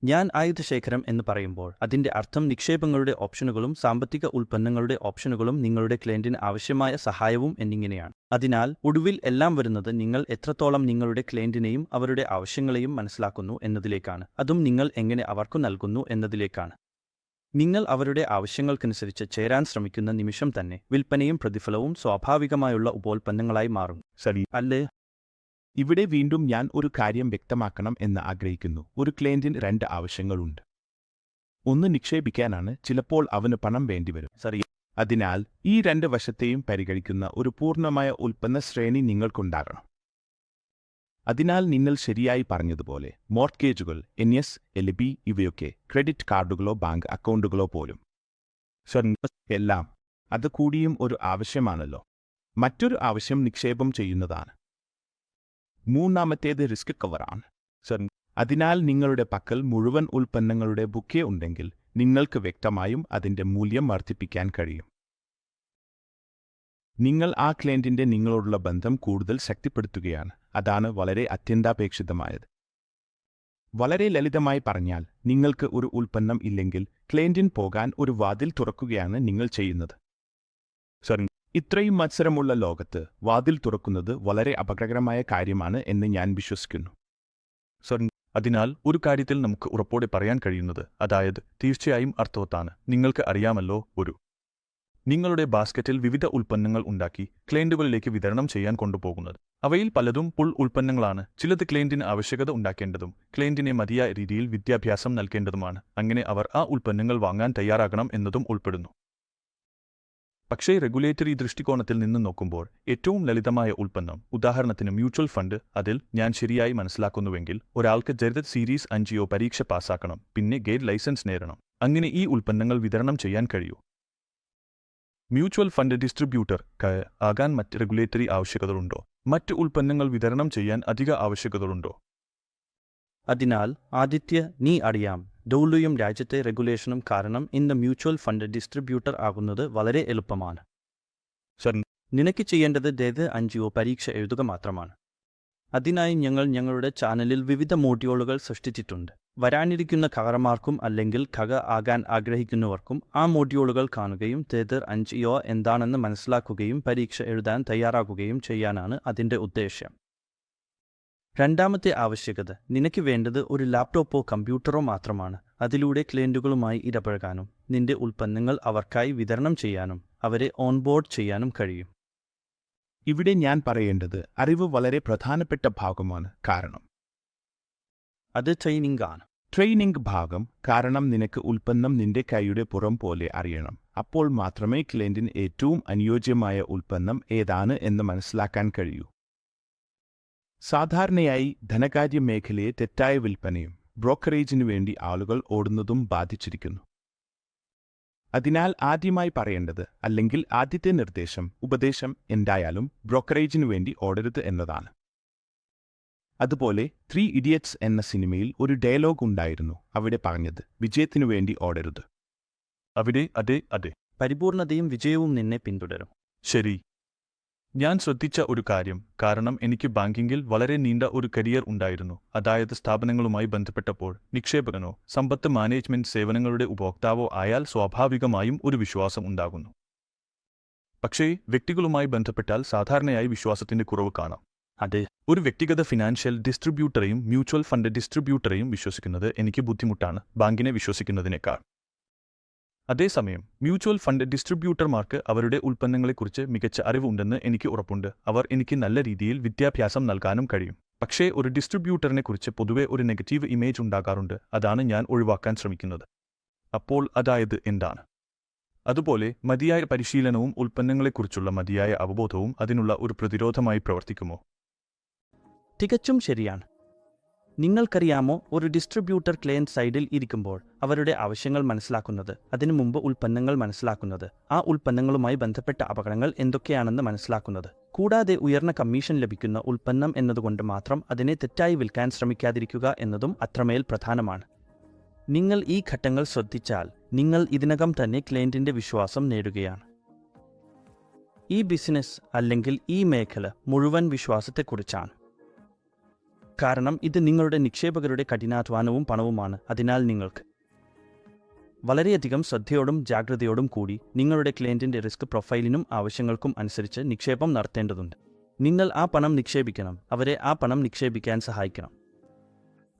Speaker 3: ഞാൻ ആയുധശേഖരം എന്ന് പറയുമ്പോൾ അതിന്റെ അർത്ഥം നിക്ഷേപങ്ങളുടെ ഓപ്ഷനുകളും സാമ്പത്തിക ഉൽപ്പന്നങ്ങളുടെ ഓപ്ഷനുകളും നിങ്ങളുടെ ക്ലയന്റിന് ആവശ്യമായ സഹായവും എന്നിങ്ങനെയാണ്. അതിനാൽ ഒടുവിൽ എല്ലാം വരുന്നത് നിങ്ങൾ എത്രത്തോളം നിങ്ങളുടെ ക്ലയന്റിനെയും അവരുടെ ആവശ്യങ്ങളെയും മനസ്സിലാക്കുന്നു എന്നതിലേക്കാണ്, അതും നിങ്ങൾ എങ്ങനെ അവർക്കു നൽകുന്നു എന്നതിലേക്കാണ്. നിങ്ങൾ അവരുടെ ആവശ്യങ്ങൾക്കനുസരിച്ച് ചേരാൻ ശ്രമിക്കുന്ന നിമിഷം തന്നെ വിൽപ്പനയും പ്രതിഫലവും സ്വാഭാവികമായുള്ള ഉപോൽപ്പന്നങ്ങളായി മാറും.
Speaker 1: ശരി.
Speaker 3: അല്ലേ?
Speaker 2: ഇവിടെ വീണ്ടും ഞാൻ ഒരു കാര്യം വ്യക്തമാക്കണം എന്ന് ആഗ്രഹിക്കുന്നു. ഒരു ക്ലയന്റിന് 2 ആവശ്യങ്ങളുണ്ട്. ഒന്ന്, നിക്ഷേപിക്കാനാണ്. ചിലപ്പോൾ അവന് പണം വേണ്ടിവരും.
Speaker 3: ശരി.
Speaker 2: അതിനാൽ ഈ 2 വശത്തെയും പരിഗണിക്കുന്ന ഒരു പൂർണ്ണമായ ഉൽപ്പന്ന ശ്രേണി നിങ്ങൾക്കുണ്ടാകണം. അതിനാൽ നിങ്ങൾ ശരിയായി പറഞ്ഞതുപോലെ മോർട്ട്ഗേജുകൾ, NS, LB ഇവയൊക്കെ ക്രെഡിറ്റ് കാർഡുകളോ ബാങ്ക് അക്കൗണ്ടുകളോ പോലും എല്ലാം അത് കൂടിയും ഒരു ആവശ്യമാണല്ലോ. മറ്റൊരു ആവശ്യം നിക്ഷേപം ചെയ്യുന്നതാണ്. മൂന്നാമത്തേത് റിസ്ക് കവറാണ്. അതിനാൽ നിങ്ങളുടെ പക്കൽ മുഴുവൻ ഉൽപ്പന്നങ്ങളുടെ ബുക്കെ ഉണ്ടെങ്കിൽ നിങ്ങൾക്ക് വ്യക്തമായും അതിന്റെ മൂല്യം വർദ്ധിപ്പിക്കാൻ കഴിയും. നിങ്ങൾ ആ ക്ലയന്റിന്റെ നിങ്ങളോടുള്ള ബന്ധം കൂടുതൽ ശക്തിപ്പെടുത്തുകയാണ്. അതാണ് വളരെ അത്യന്താപേക്ഷിതമായത്. വളരെ ലളിതമായി പറഞ്ഞാൽ, നിങ്ങൾക്ക് ഒരു ഉൽപ്പന്നം ഇല്ലെങ്കിൽ ക്ലയന്റിന് പോകാൻ ഒരു വാതിൽ തുറക്കുകയാണ് നിങ്ങൾ ചെയ്യുന്നത്. ഇത്രയും മത്സരമുള്ള ലോകത്ത് വാതിൽ തുറക്കുന്നത് വളരെ അപകടകരമായ കാര്യമാണ് എന്ന് ഞാൻ വിശ്വസിക്കുന്നു.
Speaker 1: അതിനാൽ ഒരു കാര്യത്തിൽ നമുക്ക് ഉറപ്പോടെ പറയാൻ കഴിയുന്നത്, അതായത് തീർച്ചയായും അർത്ഥവത്താണ്. നിങ്ങൾക്ക് അറിയാമല്ലോ, നിങ്ങളുടെ ബാസ്ക്കറ്റിൽ വിവിധ ഉൽപ്പന്നങ്ങൾ ഉണ്ടാക്കി ക്ലയന്റുകളിലേക്ക് വിതരണം ചെയ്യാൻ കൊണ്ടുപോകുന്നത്. അവയിൽ പലതും പുൾ ഉൽപ്പന്നങ്ങളാണ്. ചിലത് ക്ലയന്റിന് ആവശ്യകത ഉണ്ടാക്കേണ്ടതും ക്ലയന്റിനെ മതിയായ രീതിയിൽ വിദ്യാഭ്യാസം നൽകേണ്ടതുമാണ്. അങ്ങനെ അവർ ആ ഉൽപ്പന്നങ്ങൾ വാങ്ങാൻ തയ്യാറാകണം എന്നതും ഉൾപ്പെടുന്നു. പക്ഷേ റെഗുലേറ്ററി ദൃഷ്ടികോണത്തിൽ നിന്ന് നോക്കുമ്പോൾ ഏറ്റവും ലളിതമായ ഉൽപ്പന്നം, ഉദാഹരണത്തിന് മ്യൂച്വൽ ഫണ്ട്, അതിൽ ഞാൻ ശരിയായി മനസ്സിലാക്കുന്നുവെങ്കിൽ ഒരാൾക്ക് ജെർദത്ത് സീരീസ് 5 പരീക്ഷ പാസ്സാക്കണം, പിന്നെ ഗൈഡ് ലൈസൻസ് നേടണം. അങ്ങനെ ഈ ഉൽപ്പന്നങ്ങൾ വിതരണം ചെയ്യാൻ കഴിയൂ. മ്യൂച്വൽ ഫണ്ട് ഡിസ്ട്രിബ്യൂട്ടർ ആകാൻ മറ്റ് റെഗുലേറ്ററി ആവശ്യകതകളുണ്ടോ? മറ്റ് ഉൽപ്പന്നങ്ങൾ വിതരണം ചെയ്യാൻ അധിക ആവശ്യകതകളുണ്ടോ?
Speaker 3: അതിനാൽ നീ അറിയാം, ഡൗലുയും രാജ്യത്തെ റെഗുലേഷനും കാരണം ഇന്ന് മ്യൂച്വൽ ഫണ്ട് ഡിസ്ട്രിബ്യൂട്ടർ ആകുന്നത് വളരെ എളുപ്പമാണ്. നിനക്ക് ചെയ്യേണ്ടത് ജെർദത്ത് 5 പരീക്ഷ എഴുതുക മാത്രമാണ്. അതിനായി ഞങ്ങൾ ഞങ്ങളുടെ ചാനലിൽ വിവിധ മോഡ്യൂളുകൾ സൃഷ്ടിച്ചിട്ടുണ്ട്. വരാനിരിക്കുന്ന ഖഗർമാർക്കും അല്ലെങ്കിൽ ഖഗ ആകാൻ ആഗ്രഹിക്കുന്നവർക്കും ആ മോഡ്യൂളുകൾ കാണുകയും ജെർദത്ത് 5 എന്താണെന്ന് മനസ്സിലാക്കുകയും പരീക്ഷ എഴുതാൻ തയ്യാറാകുകയും ചെയ്യാനാണ് അതിൻ്റെ ഉദ്ദേശ്യം. രണ്ടാമത്തെ ആവശ്യകത, നിനക്ക് വേണ്ടത് ഒരു ലാപ്ടോപ്പോ കമ്പ്യൂട്ടറോ മാത്രമാണ്. അതിലൂടെ ക്ലയന്റുകളുമായി ഇടപഴകാനും നിന്റെ ഉൽപ്പന്നങ്ങൾ അവർക്കായി വിതരണം ചെയ്യാനും അവരെ ഓൺബോർഡ് ചെയ്യാനും കഴിയും.
Speaker 2: ഇവിടെ ഞാൻ പറയേണ്ടത് അറിവ് വളരെ പ്രധാനപ്പെട്ട ഭാഗമാണ്. കാരണം
Speaker 3: അത് ട്രെയിനിംഗ് ആണ്.
Speaker 2: ട്രെയിനിംഗ് ഭാഗം കാരണം നിനക്ക് ഉൽപ്പന്നം നിന്റെ കൈയുടെ പുറം പോലെ അറിയണം. അപ്പോൾ മാത്രമേ ക്ലയന്റിന് ഏറ്റവും അനുയോജ്യമായ ഉൽപ്പന്നം ഏതാണ് എന്ന് മനസ്സിലാക്കാൻ കഴിയൂ. സാധാരണയായി ധനകാര്യ മേഖലയെ തെറ്റായ വിൽപ്പനയും ബ്രോക്കറേജിനു വേണ്ടി ആളുകൾ ഓടുന്നതും ബാധിച്ചിരിക്കുന്നു. അതിനാൽ ആദ്യമായി പറയേണ്ടത്, അല്ലെങ്കിൽ ആദ്യത്തെ ഉപദേശം എന്തായാലും ബ്രോക്കറേജിനു വേണ്ടി ഓടരുത് എന്നതാണ്. അതുപോലെ 3 ഇഡിയറ്റ്സ് എന്ന സിനിമയിൽ ഒരു ഡയലോഗ് ഉണ്ടായിരുന്നു. അവിടെ പറഞ്ഞത്, വിജയത്തിനു വേണ്ടി ഓടരുത്.
Speaker 1: അതെ.
Speaker 3: പരിപൂർണതയും വിജയവും നിന്നെ പിന്തുടരും.
Speaker 1: ശരി. ഞാൻ ശ്രദ്ധിച്ച ഒരു കാര്യം, കാരണം എനിക്ക് ബാങ്കിങ്ങിൽ വളരെ നീണ്ട ഒരു കരിയർ ഉണ്ടായിരുന്നു. അതായത് സ്ഥാപനങ്ങളുമായി ബന്ധപ്പെട്ടപ്പോൾ നിക്ഷേപകനോ സമ്പത്ത് മാനേജ്മെന്റ് സേവനങ്ങളുടെ ഉപഭോക്താവോ ആയാൽ സ്വാഭാവികമായും ഒരു വിശ്വാസം ഉണ്ടാകുന്നു. പക്ഷേ വ്യക്തികളുമായി ബന്ധപ്പെട്ടാൽ സാധാരണയായി വിശ്വാസത്തിന്റെ കുറവ് കാണാം.
Speaker 3: അതെ,
Speaker 1: ഒരു വ്യക്തിഗത ഫിനാൻഷ്യൽ ഡിസ്ട്രിബ്യൂട്ടറെയും മ്യൂച്വൽ ഫണ്ട് ഡിസ്ട്രിബ്യൂട്ടറെയും വിശ്വസിക്കുന്നത് എനിക്ക് ബുദ്ധിമുട്ടാണ് ബാങ്കിനെ വിശ്വസിക്കുന്നതിനേക്കാൾ. അതേസമയം മ്യൂച്വൽ ഫണ്ട് ഡിസ്ട്രിബ്യൂട്ടർമാർക്ക് അവരുടെ ഉൽപ്പന്നങ്ങളെക്കുറിച്ച് മികച്ച അറിവുണ്ടെന്ന് എനിക്ക് ഉറപ്പുണ്ട്. അവർ എനിക്ക് നല്ല രീതിയിൽ വിദ്യാഭ്യാസം നൽകാനും കഴിയും. പക്ഷേ ഒരു ഡിസ്ട്രിബ്യൂട്ടറിനെക്കുറിച്ച് പൊതുവെ ഒരു നെഗറ്റീവ് ഇമേജ് ഉണ്ടാകാറുണ്ട്. അതാണ് ഞാൻ ഒഴിവാക്കാൻ ശ്രമിക്കുന്നത്. അപ്പോൾ അതായത് എന്താണ്? അതുപോലെ മതിയായ പരിശീലനവും ഉൽപ്പന്നങ്ങളെക്കുറിച്ചുള്ള മതിയായ അവബോധവും അതിനുള്ള ഒരു പ്രതിരോധമായി പ്രവർത്തിക്കുമോ?
Speaker 3: തികച്ചും ശരിയാണ്. നിങ്ങൾക്കറിയാമോ, ഒരു ഡിസ്ട്രിബ്യൂട്ടർ ക്ലയന്റ് സൈഡിൽ ഇരിക്കുമ്പോൾ അവരുടെ ആവശ്യങ്ങൾ മനസ്സിലാക്കുന്നത്, അതിനു മുമ്പ് ഉൽപ്പന്നങ്ങൾ മനസ്സിലാക്കുന്നത്, ആ ഉൽപ്പന്നങ്ങളുമായി ബന്ധപ്പെട്ട അപകടങ്ങൾ എന്തൊക്കെയാണെന്ന് മനസ്സിലാക്കുന്നത്, കൂടാതെ ഉയർന്ന കമ്മീഷൻ ലഭിക്കുന്ന ഉൽപ്പന്നം എന്നതുകൊണ്ട് മാത്രം അതിനെ തെറ്റായി വിൽക്കാൻ ശ്രമിക്കാതിരിക്കുക എന്നതും അത്രമേൽ പ്രധാനമാണ്. നിങ്ങൾ ഈ ഘട്ടങ്ങൾ ശ്രദ്ധിച്ചാൽ നിങ്ങൾ ഇതിനകം തന്നെ ക്ലയന്റിന്റെ വിശ്വാസം നേടുകയാണ്. ഈ ബിസിനസ് അല്ലെങ്കിൽ ഈ മേഖല മുഴുവൻ വിശ്വാസത്തെക്കുറിച്ചാണ്. കാരണം ഇത് നിങ്ങളുടെ നിക്ഷേപകരുടെ കഠിനാധ്വാനവും പണവുമാണ്. അതിനാൽ നിങ്ങൾക്ക് വളരെയധികം ശ്രദ്ധയോടും ജാഗ്രതയോടും കൂടി നിങ്ങളുടെ ക്ലയന്റിന്റെ റിസ്ക് പ്രൊഫൈലിനും ആവശ്യങ്ങൾക്കും അനുസരിച്ച് നിക്ഷേപം നടത്തേണ്ടതുണ്ട്. നിങ്ങൾ ആ പണം നിക്ഷേപിക്കണം, അവരെ ആ പണം നിക്ഷേപിക്കാൻ സഹായിക്കണം.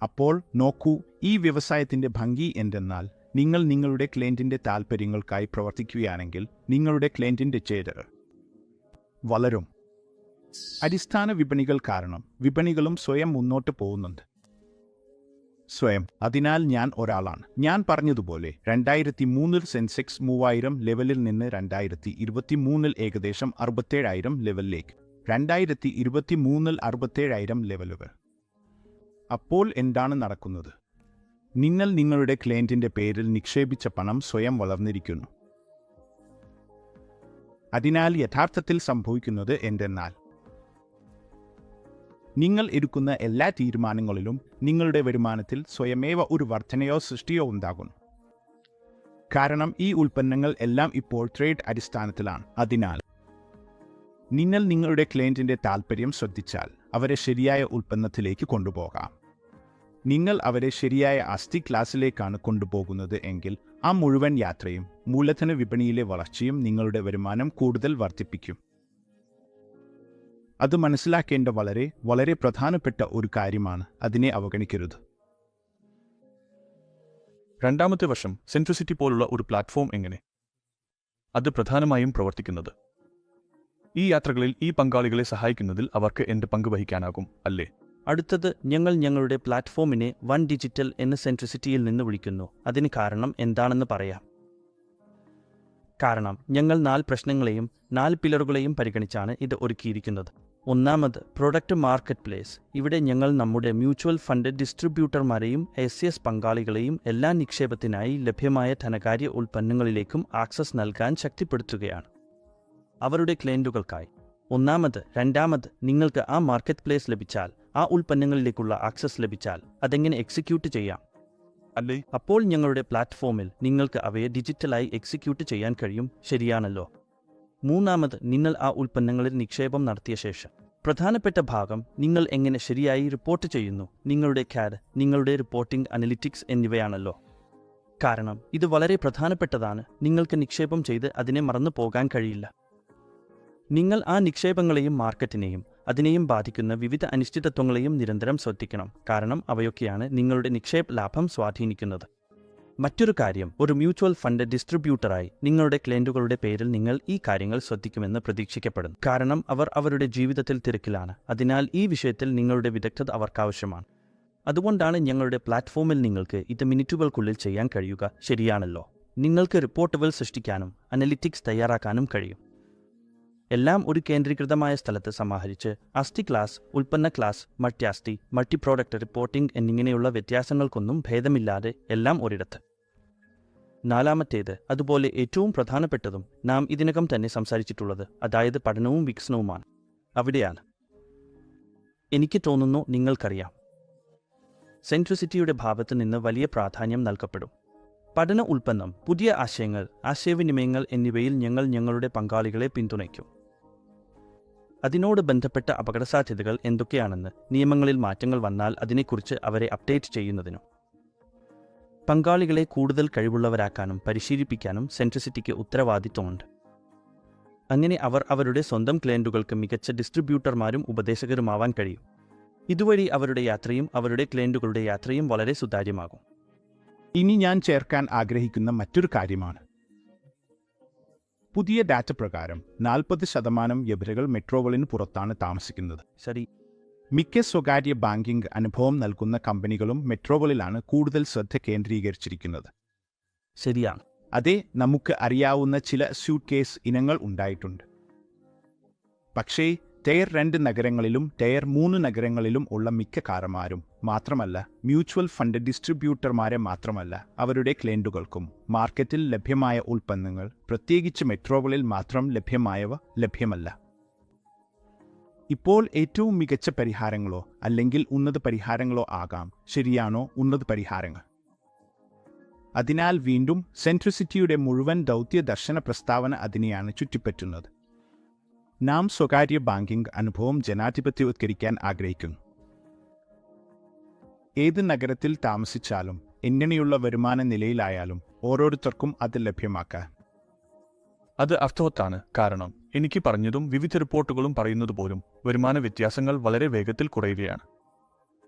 Speaker 2: അപ്പോൾ നോക്കൂ, ഈ വ്യവസായത്തിന്റെ ഭംഗി എന്തെന്നാൽ നിങ്ങൾ നിങ്ങളുടെ ക്ലയന്റിന്റെ താൽപ്പര്യങ്ങൾക്കായി പ്രവർത്തിക്കുകയാണെങ്കിൽ നിങ്ങളുടെ ക്ലയന്റിന്റെ ചേതകൾ വളരും. അടിസ്ഥാന വിപണികൾ കാരണം വിപണികളും സ്വയം മുന്നോട്ട് പോകുന്നുണ്ട്. അതിനാൽ ഞാൻ ഒരാളാണ്. ഞാൻ പറഞ്ഞതുപോലെ 2003 സെൻസെക്സ് 3000 ലെവലിൽ നിന്ന് 2023 ഏകദേശം 67,000 ലെവലിലേക്ക്, 2023 67,000 ലെവലുകൾ. അപ്പോൾ എന്താണ് നടക്കുന്നത്? നിങ്ങൾ നിങ്ങളുടെ ക്ലയന്റിന്റെ പേരിൽ നിക്ഷേപിച്ച പണം സ്വയം വളർന്നിരിക്കുന്നു. അതിനാൽ യഥാർത്ഥത്തിൽ സംഭവിക്കുന്നത് എന്തെന്നാൽ നിങ്ങൾ എടുക്കുന്ന എല്ലാ തീരുമാനങ്ങളിലും നിങ്ങളുടെ വരുമാനത്തിൽ സ്വയമേവ ഒരു വർധനയോ സൃഷ്ടിയോ ഉണ്ടാകുന്നു. കാരണം ഈ ഉൽപ്പന്നങ്ങൾ എല്ലാം ഇപ്പോൾ ട്രേഡ് അടിസ്ഥാനത്തിലാണ്. അതിനാൽ നിങ്ങൾ നിങ്ങളുടെ ക്ലയന്റിന്റെ താൽപ്പര്യം ശ്രദ്ധിച്ചാൽ അവരെ ശരിയായ ഉൽപ്പന്നത്തിലേക്ക് കൊണ്ടുപോകാം. നിങ്ങൾ അവരെ ശരിയായ ആസ്തി ക്ലാസ്സിലേക്കാണ് കൊണ്ടുപോകുന്നത് എങ്കിൽ ആ മുഴുവൻ യാത്രയും മൂലധന വിപണിയിലെ വളർച്ചയും നിങ്ങളുടെ വരുമാനം കൂടുതൽ വർദ്ധിപ്പിക്കും. അത് മനസ്സിലാക്കേണ്ട വളരെ വളരെ പ്രധാനപ്പെട്ട ഒരു കാര്യമാണ്. അതിനെ അവഗണിക്കരുത്.
Speaker 1: രണ്ടാമത്തെ വശം സെൻട്രിസിറ്റി പോലുള്ള ഒരു പ്ലാറ്റ്ഫോം എങ്ങനെ അത് പ്രധാനമായും പ്രവർത്തിക്കുന്നത്. ഈ യാത്രകളിൽ ഈ പങ്കാളികളെ സഹായിക്കുന്നതിൽ അവർക്ക് എന്ത് പങ്ക് വഹിക്കാനാകും, അല്ലേ?
Speaker 3: അടുത്തത്, ഞങ്ങൾ ഞങ്ങളുടെ പ്ലാറ്റ്ഫോമിനെ വൺ ഡിജിറ്റൽ എന്ന സെൻട്രിസിറ്റിയിൽ നിന്ന് വിളിക്കുന്നു. അതിന് കാരണം എന്താണെന്ന് പറയാം. കാരണം ഞങ്ങൾ 4 പ്രശ്നങ്ങളെയും 4 പില്ലറുകളെയും പരിഗണിച്ചാണ് ഇത് ഒരുക്കിയിരിക്കുന്നത്. ഒന്നാമത്, പ്രൊഡക്റ്റ് മാർക്കറ്റ് പ്ലേസ്. ഇവിടെ ഞങ്ങൾ നമ്മുടെ മ്യൂച്വൽ ഫണ്ട് ഡിസ്ട്രിബ്യൂട്ടർമാരെയും SCS പങ്കാളികളെയും എല്ലാ നിക്ഷേപത്തിനായി ലഭ്യമായ ധനകാര്യ ഉൽപ്പന്നങ്ങളിലേക്കും ആക്സസ് നൽകാൻ ശക്തിപ്പെടുത്തുകയാണ്, അവരുടെ ക്ലയന്റുകൾക്കായി. രണ്ടാമത്, നിങ്ങൾക്ക് ആ മാർക്കറ്റ് പ്ലേസ് ലഭിച്ചാൽ, ആ ഉൽപ്പന്നങ്ങളിലേക്കുള്ള ആക്സസ് ലഭിച്ചാൽ, അതെങ്ങനെ എക്സിക്യൂട്ട് ചെയ്യാം,
Speaker 1: അല്ലേ?
Speaker 3: അപ്പോൾ ഞങ്ങളുടെ പ്ലാറ്റ്ഫോമിൽ നിങ്ങൾക്ക് അവയെ ഡിജിറ്റലായി എക്സിക്യൂട്ട് ചെയ്യാൻ കഴിയും, ശരിയാണല്ലോ? മൂന്നാമത്, നിങ്ങൾ ആ ഉൽപ്പന്നങ്ങളിൽ നിക്ഷേപം നടത്തിയ ശേഷം പ്രധാനപ്പെട്ട ഭാഗം നിങ്ങൾ എങ്ങനെ ശരിയായി റിപ്പോർട്ട് ചെയ്യുന്നു, നിങ്ങളുടെ CAD, നിങ്ങളുടെ റിപ്പോർട്ടിംഗ് അനലിറ്റിക്സ് എന്നിവയാണല്ലോ. കാരണം ഇത് വളരെ പ്രധാനപ്പെട്ടതാണ്. നിങ്ങൾക്ക് നിക്ഷേപം ചെയ്ത് അതിനെ മറന്നു പോകാൻ കഴിയില്ല. നിങ്ങൾ ആ നിക്ഷേപങ്ങളെയും മാർക്കറ്റിനെയും അതിനെയും ബാധിക്കുന്ന വിവിധ അനിശ്ചിതത്വങ്ങളെയും നിരന്തരം ശ്രദ്ധിക്കണം, കാരണം അവയൊക്കെയാണ് നിങ്ങളുടെ നിക്ഷേപ ലാഭം സ്വാധീനിക്കുന്നത്. മറ്റൊരു കാര്യം, ഒരു മ്യൂച്വൽ ഫണ്ട് ഡിസ്ട്രിബ്യൂട്ടറായി നിങ്ങളുടെ ക്ലയന്റുകളുടെ പേരിൽ നിങ്ങൾ ഈ കാര്യങ്ങൾ ശ്രദ്ധിക്കുമെന്ന് പ്രതീക്ഷിക്കപ്പെടുന്നു, കാരണം അവർ അവരുടെ ജീവിതത്തിൽ തിരക്കിലാണ്. അതിനാൽ ഈ വിഷയത്തിൽ നിങ്ങളുടെ വിദഗ്ധത അവർക്കാവശ്യമാണ്. അതുകൊണ്ടാണ് ഞങ്ങളുടെ പ്ലാറ്റ്ഫോമിൽ നിങ്ങൾക്ക് ഇത് മിനിറ്റുകൾക്കുള്ളിൽ ചെയ്യാൻ കഴിയുക, ശരിയാണല്ലോ? നിങ്ങൾക്ക് റിപ്പോർട്ടുകൾ സൃഷ്ടിക്കാനും അനലിറ്റിക്സ് തയ്യാറാക്കാനും കഴിയും. എല്ലാം ഒരു കേന്ദ്രീകൃതമായ സ്ഥലത്ത് സമാഹരിച്ച് അസ്ഥി ക്ലാസ്, ഉൽപ്പന്ന class, multi multi product reporting എന്നിങ്ങനെയുള്ള വ്യത്യാസങ്ങൾക്കൊന്നും ഭേദമില്ലാതെ എല്ലാം ഒരിടത്ത്. നാലാമത്തേത്, അതുപോലെ ഏറ്റവും പ്രധാനപ്പെട്ടതും നാം ഇതിനകം തന്നെ സംസാരിച്ചിട്ടുള്ളത്, അതായത് പഠനവും വികസനവുമാണ്. അവിടെയാണ് എനിക്ക് തോന്നുന്നു നിങ്ങൾക്കറിയാം, സെൻട്രിസിറ്റിയുടെ ഭാഗത്ത് നിന്ന് വലിയ പ്രാധാന്യം നൽകപ്പെടും. പഠന ഉൽപ്പന്നം, പുതിയ ആശയങ്ങൾ, ആശയവിനിമയങ്ങൾ എന്നിവയിൽ ഞങ്ങൾ ഞങ്ങളുടെ പങ്കാളികളെ പിന്തുണയ്ക്കും. അതിനോട് ബന്ധപ്പെട്ട അപകടസാധ്യതകൾ എന്തൊക്കെയാണെന്ന്, നിയമങ്ങളിൽ മാറ്റങ്ങൾ വന്നാൽ അതിനെക്കുറിച്ച് അവരെ അപ്ഡേറ്റ് ചെയ്യുന്നതിനും പങ്കാളികളെ കൂടുതൽ കഴിവുള്ളവരാക്കാനും പരിശീലിപ്പിക്കാനും സെൻട്രിസിറ്റിക്ക് ഉത്തരവാദിത്വമുണ്ട്. അങ്ങനെ അവർ അവരുടെ സ്വന്തം ക്ലയന്റുകൾക്ക് മികച്ച ഡിസ്ട്രിബ്യൂട്ടർമാരും ഉപദേശകരുമാവാൻ കഴിയും. ഇതുവഴി അവരുടെ യാത്രയും അവരുടെ ക്ലയന്റുകളുടെ യാത്രയും വളരെ സുതാര്യമാകും.
Speaker 2: ഇനി ഞാൻ ചേർക്കാൻ ആഗ്രഹിക്കുന്ന മറ്റൊരു കാര്യമാണ്, പുതിയ ഡാറ്റ പ്രകാരം 40% യവരുകൾ മെട്രോകളിന് പുറത്താണ് താമസിക്കുന്നത്.
Speaker 3: ശരി.
Speaker 2: മിക്ക സ്വകാര്യ ബാങ്കിംഗ് അനുഭവം നൽകുന്ന കമ്പനികളും മെട്രോകളിലാണ് കൂടുതൽ ശ്രദ്ധ കേന്ദ്രീകരിച്ചിരിക്കുന്നത്.
Speaker 3: ശരിയാണ്.
Speaker 2: അതെ, നമുക്ക് അറിയാവുന്ന ചില സ്യൂട്ട് കേസ് ഇനങ്ങൾ ഉണ്ടായിട്ടുണ്ട്. പക്ഷേ ടയർ 2 നഗരങ്ങളിലും ടയർ 3 നഗരങ്ങളിലും ഉള്ള മിക്ക കാരന്മാരും മാത്രമല്ല, മ്യൂച്വൽ ഫണ്ട് ഡിസ്ട്രിബ്യൂട്ടർമാരെ മാത്രമല്ല, അവരുടെ ക്ലയന്റുകൾക്കും മാർക്കറ്റിൽ ലഭ്യമായ ഉൽപ്പന്നങ്ങൾ, പ്രത്യേകിച്ച് മെട്രോകളിൽ മാത്രം ലഭ്യമായവ ലഭ്യമല്ല. ഇപ്പോൾ ഏറ്റവും മികച്ച പരിഹാരങ്ങളോ അല്ലെങ്കിൽ ഉന്നത പരിഹാരങ്ങളോ ആകാം, ശരിയാണോ? ഉന്നത പരിഹാരങ്ങൾ. അതിനാൽ വീണ്ടും സെൻട്രിസിറ്റിയുടെ മുഴുവൻ ദൗത്യ ദർശന പ്രസ്താവന അതിനെയാണ് ചുറ്റിപ്പറ്റുന്നത്. നാം സ്വകാര്യ ബാങ്കിംഗ് അനുഭവം ജനാധിപത്യവത്കരിക്കാൻ ആഗ്രഹിക്കുന്നു. ഏത് നഗരത്തിൽ താമസിച്ചാലും എങ്ങനെയുള്ള വരുമാന നിലയിലായാലും ഓരോരുത്തർക്കും അത് ലഭ്യമാക്കാൻ.
Speaker 1: അത് അർത്ഥവത്താണ്, കാരണം എനിക്ക് പറഞ്ഞതും വിവിധ റിപ്പോർട്ടുകളും പറയുന്നത് പോലും വരുമാന വ്യത്യാസങ്ങൾ വളരെ വേഗത്തിൽ കുറയുകയാണ്.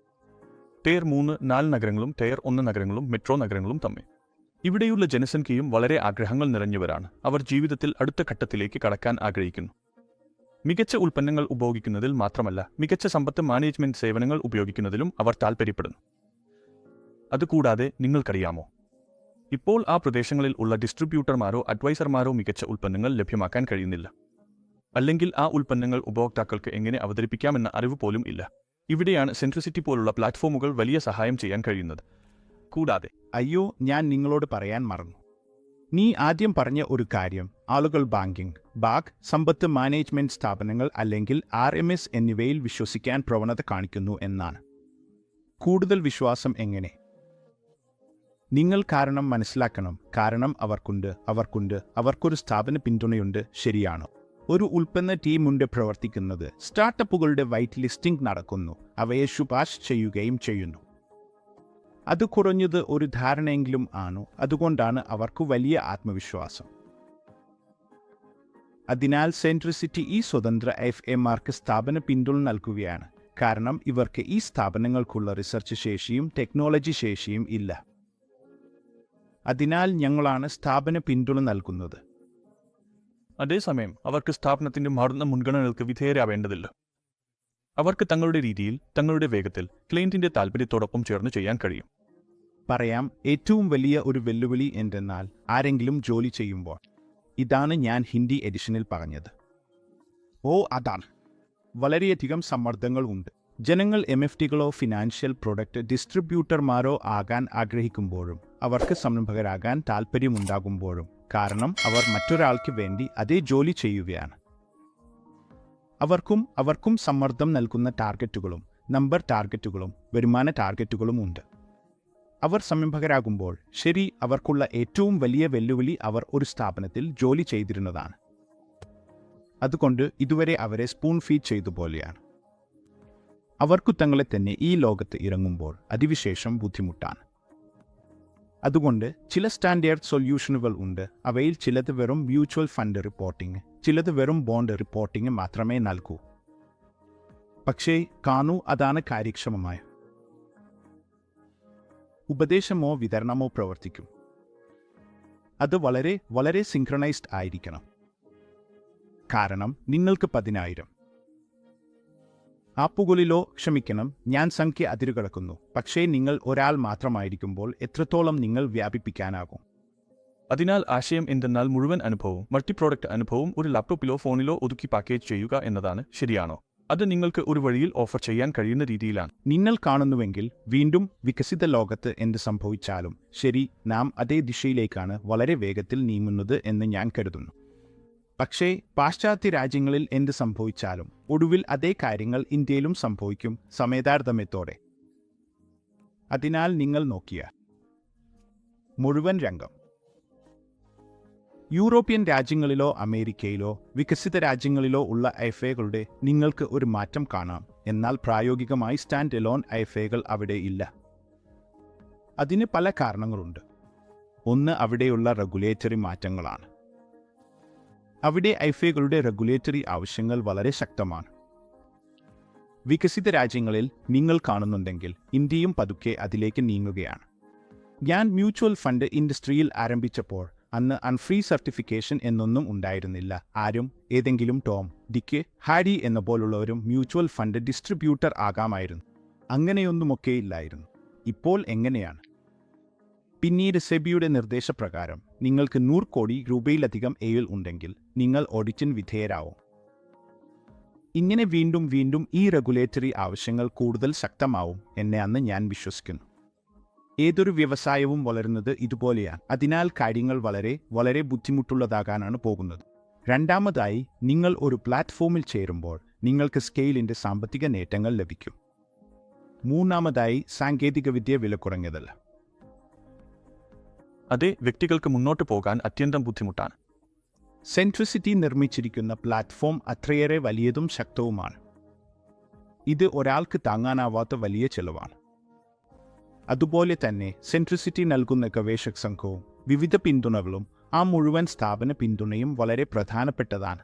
Speaker 1: ടയർ 3, 4 നഗരങ്ങളും ടയർ 1 നഗരങ്ങളും മെട്രോ നഗരങ്ങളും തമ്മിൽ. ഇവിടെയുള്ള ജനസംഖ്യയും വളരെ ആഗ്രഹങ്ങൾ നിറഞ്ഞവരാണ്. അവർ ജീവിതത്തിൽ അടുത്ത ഘട്ടത്തിലേക്ക് കടക്കാൻ ആഗ്രഹിക്കുന്നു. മികച്ച ഉൽപ്പന്നങ്ങൾ ഉപയോഗിക്കുന്നതിൽ മാത്രമല്ല, മികച്ച സമ്പത്ത് മാനേജ്മെന്റ് സേവനങ്ങൾ ഉപയോഗിക്കുന്നതിലും അവർ താൽപ്പര്യപ്പെടുന്നു. അതുകൂടാതെ നിങ്ങൾക്കറിയാമോ, ഇപ്പോൾ ആ പ്രദേശങ്ങളിൽ ഉള്ള ഡിസ്ട്രിബ്യൂട്ടർമാരോ അഡ്വൈസർമാരോ മികച്ച ഉൽപ്പന്നങ്ങൾ ലഭ്യമാക്കാൻ കഴിയുന്നില്ല, അല്ലെങ്കിൽ ആ ഉൽപ്പന്നങ്ങൾ ഉപഭോക്താക്കൾക്ക് എങ്ങനെ അവതരിപ്പിക്കാമെന്ന അറിവ് പോലും ഇല്ല. ഇവിടെയാണ് സെൻട്രിസിറ്റി പോലുള്ള പ്ലാറ്റ്ഫോമുകൾ വലിയ സഹായം ചെയ്യാൻ കഴിയുന്നത്. കൂടാതെ,
Speaker 2: അയ്യോ, ഞാൻ നിങ്ങളോട് പറയാൻ മറന്നു. നീ ആദ്യം പറഞ്ഞ ഒരു കാര്യം, ആളുകൾ ബാങ്കിംഗ്, സമ്പത്ത് മാനേജ്മെന്റ് സ്ഥാപനങ്ങൾ അല്ലെങ്കിൽ RMS എന്നിവയിൽ വിശ്വസിക്കാൻ പ്രവണത കാണിക്കുന്നു എന്നാണ്. കൂടുതൽ വിശ്വാസം എങ്ങനെ? നിങ്ങൾ കാരണം മനസ്സിലാക്കണം. കാരണം അവർക്കൊരു സ്ഥാപന പിന്തുണയുണ്ട്, ശരിയാണോ? ഒരു ഉൽപ്പന്ന ടീമുണ്ട് പ്രവർത്തിക്കുന്നത്. സ്റ്റാർട്ടപ്പുകളുടെ വൈറ്റ് ലിസ്റ്റിംഗ് നടക്കുന്നു, അവയെ ശുപാർശ ചെയ്യുകയും ചെയ്യുന്നു. അത് കുറഞ്ഞത് ഒരു ധാരണയെങ്കിലും ആണോ? അതുകൊണ്ടാണ് അവർക്ക് വലിയ ആത്മവിശ്വാസം. അതിനാൽ സെൻട്രിസിറ്റി ഈ സ്വതന്ത്ര FAമാർക്ക് സ്ഥാപന പിന്തുണ നൽകുകയാണ്, കാരണം ഇവർക്ക് ഈ സ്ഥാപനങ്ങൾക്കുള്ള റിസർച്ച് ശേഷിയും ടെക്നോളജി ശേഷിയും ഇല്ല. അതിനാൽ ഞങ്ങളാണ് സ്ഥാപന പിന്തുണ നൽകുന്നത്.
Speaker 1: അതേസമയം അവർക്ക് സ്ഥാപനത്തിന്റെ മാറുന്ന മുൻഗണനകൾക്ക് വിധേയരാവേണ്ടതില്ല. അവർക്ക് തങ്ങളുടെ രീതിയിൽ, തങ്ങളുടെ വേഗത്തിൽ ക്ലയന്റിന്റെ താൽപ്പര്യത്തോടൊപ്പം ചേർന്ന് ചെയ്യാൻ കഴിയും.
Speaker 2: പറയാം, ഏറ്റവും വലിയ ഒരു വെല്ലുവിളി എന്തെന്നാൽ ആരെങ്കിലും ജോലി ചെയ്യുമ്പോൾ. ഇതാണ് ഞാൻ ഹിന്ദി എഡിഷനിൽ പറഞ്ഞത്. അതാണ്. വളരെയധികം സമ്മർദ്ദങ്ങൾ ഉണ്ട്. ജനങ്ങൾ MFTകളോ ഫിനാൻഷ്യൽ പ്രൊഡക്റ്റ് ഡിസ്ട്രിബ്യൂട്ടർമാരോ ആകാൻ ആഗ്രഹിക്കുമ്പോഴും അവർക്ക് സംരംഭകരാകാൻ താൽപ്പര്യമുണ്ടാകുമ്പോഴും, കാരണം അവർ മറ്റൊരാൾക്ക് വേണ്ടി അതേ ജോലി ചെയ്യുകയാണ്. അവർക്കും സമ്മർദ്ദം നൽകുന്ന ടാർഗറ്റുകളും നമ്പർ ടാർഗറ്റുകളും വരുമാന ടാർഗറ്റുകളും ഉണ്ട്. അവർ സംരംഭകരാകുമ്പോൾ, ശരി, അവർക്കുള്ള ഏറ്റവും വലിയ വെല്ലുവിളി അവർ ഒരു സ്ഥാപനത്തിൽ ജോലി ചെയ്തിരുന്നതാണ്. അതുകൊണ്ട് ഇതുവരെ അവരെ സ്പൂൺ ഫീഡ് ചെയ്തുപോലെയാണ്. അവർക്കു തങ്ങളെ തന്നെ ഈ ലോകത്ത് ഇറങ്ങുമ്പോൾ അതിവിശേഷം ബുദ്ധിമുട്ടാണ്. അതുകൊണ്ട് ചില സ്റ്റാൻഡേർഡ് സൊല്യൂഷനുകൾ ഉണ്ട്. അവയിൽ ചിലത് വെറും മ്യൂച്വൽ ഫണ്ട് റിപ്പോർട്ടിംഗ്, ചിലത് വെറും ബോണ്ട് റിപ്പോർട്ടിംഗ് മാത്രമേ നൽകൂ. പക്ഷേ കാണൂ, അതാണ് കാര്യക്ഷമമായ ഉപദേശമോ വിതരണമോ പ്രവർത്തിക്കും. അത് വളരെ വളരെ സിങ്ക്രണൈസ്ഡ് ആയിരിക്കണം. കാരണം നിങ്ങൾക്ക് 10,000 ആപ്പുകളിലോ, ക്ഷമിക്കണം, ഞാൻ സംഖ്യ അതിരുകടക്കുന്നു, പക്ഷേ നിങ്ങൾ ഒരാൾ മാത്രമായിരിക്കുമ്പോൾ എത്രത്തോളം നിങ്ങൾ വ്യാപിപ്പിക്കാനാകും?
Speaker 1: അതിനാൽ ആശയം എന്തെന്നാൽ മുഴുവൻ അനുഭവവും, മൾട്ടി പ്രോഡക്റ്റ് അനുഭവവും ഒരു ലാപ്ടോപ്പിലോ ഫോണിലോ ഒതുക്കി പാക്കേജ് ചെയ്യുക എന്നതാണ്. ശരിയാണോ? അത് നിങ്ങൾക്ക് ഒരു വഴിയിൽ ഓഫർ ചെയ്യാൻ കഴിയുന്ന രീതിയിലാണ്.
Speaker 2: നിങ്ങൾ കാണുന്നുവെങ്കിൽ വീണ്ടും വികസിത ലോകത്ത് എന്ത് സംഭവിച്ചാലും ശരി, നാം അതേ ദിശയിലേക്കാണ് വളരെ വേഗത്തിൽ നീങ്ങുന്നത് എന്ന് ഞാൻ കരുതുന്നു. പക്ഷേ പാശ്ചാത്യ രാജ്യങ്ങളിൽ എന്ത് സംഭവിച്ചാലും ഒടുവിൽ അതേ കാര്യങ്ങൾ ഇന്ത്യയിലും സംഭവിക്കും, സമയതാരതമ്യത്തോടെ. അതിനാൽ നിങ്ങൾ നോക്കിയ മുഴുവൻ രംഗം യൂറോപ്യൻ രാജ്യങ്ങളിലോ അമേരിക്കയിലോ വികസിത രാജ്യങ്ങളിലോ ഉള്ള IFAകളുടെ നിങ്ങൾക്ക് ഒരു മാറ്റം കാണാം. എന്നാൽ പ്രായോഗികമായി സ്റ്റാൻഡ് എലോൺ IFAകൾ അവിടെ ഇല്ല. അതിന് പല കാരണങ്ങളുണ്ട്. ഒന്ന് അവിടെയുള്ള റെഗുലേറ്ററി മാറ്റങ്ങളാണ്. അവിടെ IFAകളുടെ റെഗുലേറ്ററി ആവശ്യങ്ങൾ വളരെ ശക്തമാണ്. വികസിത രാജ്യങ്ങളിൽ നിങ്ങൾ കാണുന്നുണ്ടെങ്കിൽ ഇന്ത്യയും പതുക്കെ അതിലേക്ക് നീങ്ങുകയാണ്. ഞാൻ മ്യൂച്വൽ ഫണ്ട് ഇൻഡസ്ട്രിയിൽ ആരംഭിച്ചപ്പോൾ അന്ന് അൺഫ്രീ സർട്ടിഫിക്കേഷൻ എന്നൊന്നും ഉണ്ടായിരുന്നില്ല. ആരും, ഏതെങ്കിലും ടോം, ഡിക്ക്, ഹാരി എന്ന പോലുള്ളവരും മ്യൂച്വൽ ഫണ്ട് ഡിസ്ട്രിബ്യൂട്ടർ ആകാമായിരുന്നു. അങ്ങനെയൊന്നുമൊക്കെ ഇല്ലായിരുന്നു. ഇപ്പോൾ എങ്ങനെയാണ്? പിന്നീട് സെബിയുടെ നിർദ്ദേശപ്രകാരം നിങ്ങൾക്ക് 100 കോടി രൂപയിലധികം AUM ഉണ്ടെങ്കിൽ നിങ്ങൾ ഓഡിറ്റിന് വിധേയരാവും. ഇങ്ങനെ വീണ്ടും വീണ്ടും ഈ റെഗുലേറ്ററി ആവശ്യങ്ങൾ കൂടുതൽ ശക്തമാവും എന്ന് അന്ന് ഞാൻ വിശ്വസിക്കുന്നു. ഏതൊരു വ്യവസായവും വളരുന്നത് ഇതുപോലെയാണ്. അതിനാൽ കാര്യങ്ങൾ വളരെ വളരെ ബുദ്ധിമുട്ടുള്ളതാകാനാണ് പോകുന്നത്. രണ്ടാമതായി, നിങ്ങൾ ഒരു പ്ലാറ്റ്ഫോമിൽ ചേരുമ്പോൾ നിങ്ങൾക്ക് സ്കെയിലിൻ്റെ സാമ്പത്തിക നേട്ടങ്ങൾ ലഭിക്കും. മൂന്നാമതായി, സാങ്കേതികവിദ്യ വില കുറഞ്ഞതല്ല.
Speaker 1: അതേ, വ്യക്തികൾക്ക് മുന്നോട്ട് പോകാൻ അത്യന്തം ബുദ്ധിമുട്ടാണ്.
Speaker 2: സെൻട്രിസിറ്റി നിർമ്മിച്ചിരിക്കുന്ന പ്ലാറ്റ്ഫോം അത്രയേറെ വലിയതും ശക്തവുമാണ്. ഇത് ഒരാൾക്ക് താങ്ങാനാവാത്ത വലിയ ചെലവാണ്. അതുപോലെ തന്നെ സെൻട്രിസിറ്റി നൽകുന്ന ഗവേഷക സംഘവും വിവിധ പിന്തുണകളും ആ മുഴുവൻ സ്ഥാപന പിന്തുണയും വളരെ പ്രധാനപ്പെട്ടതാണ്.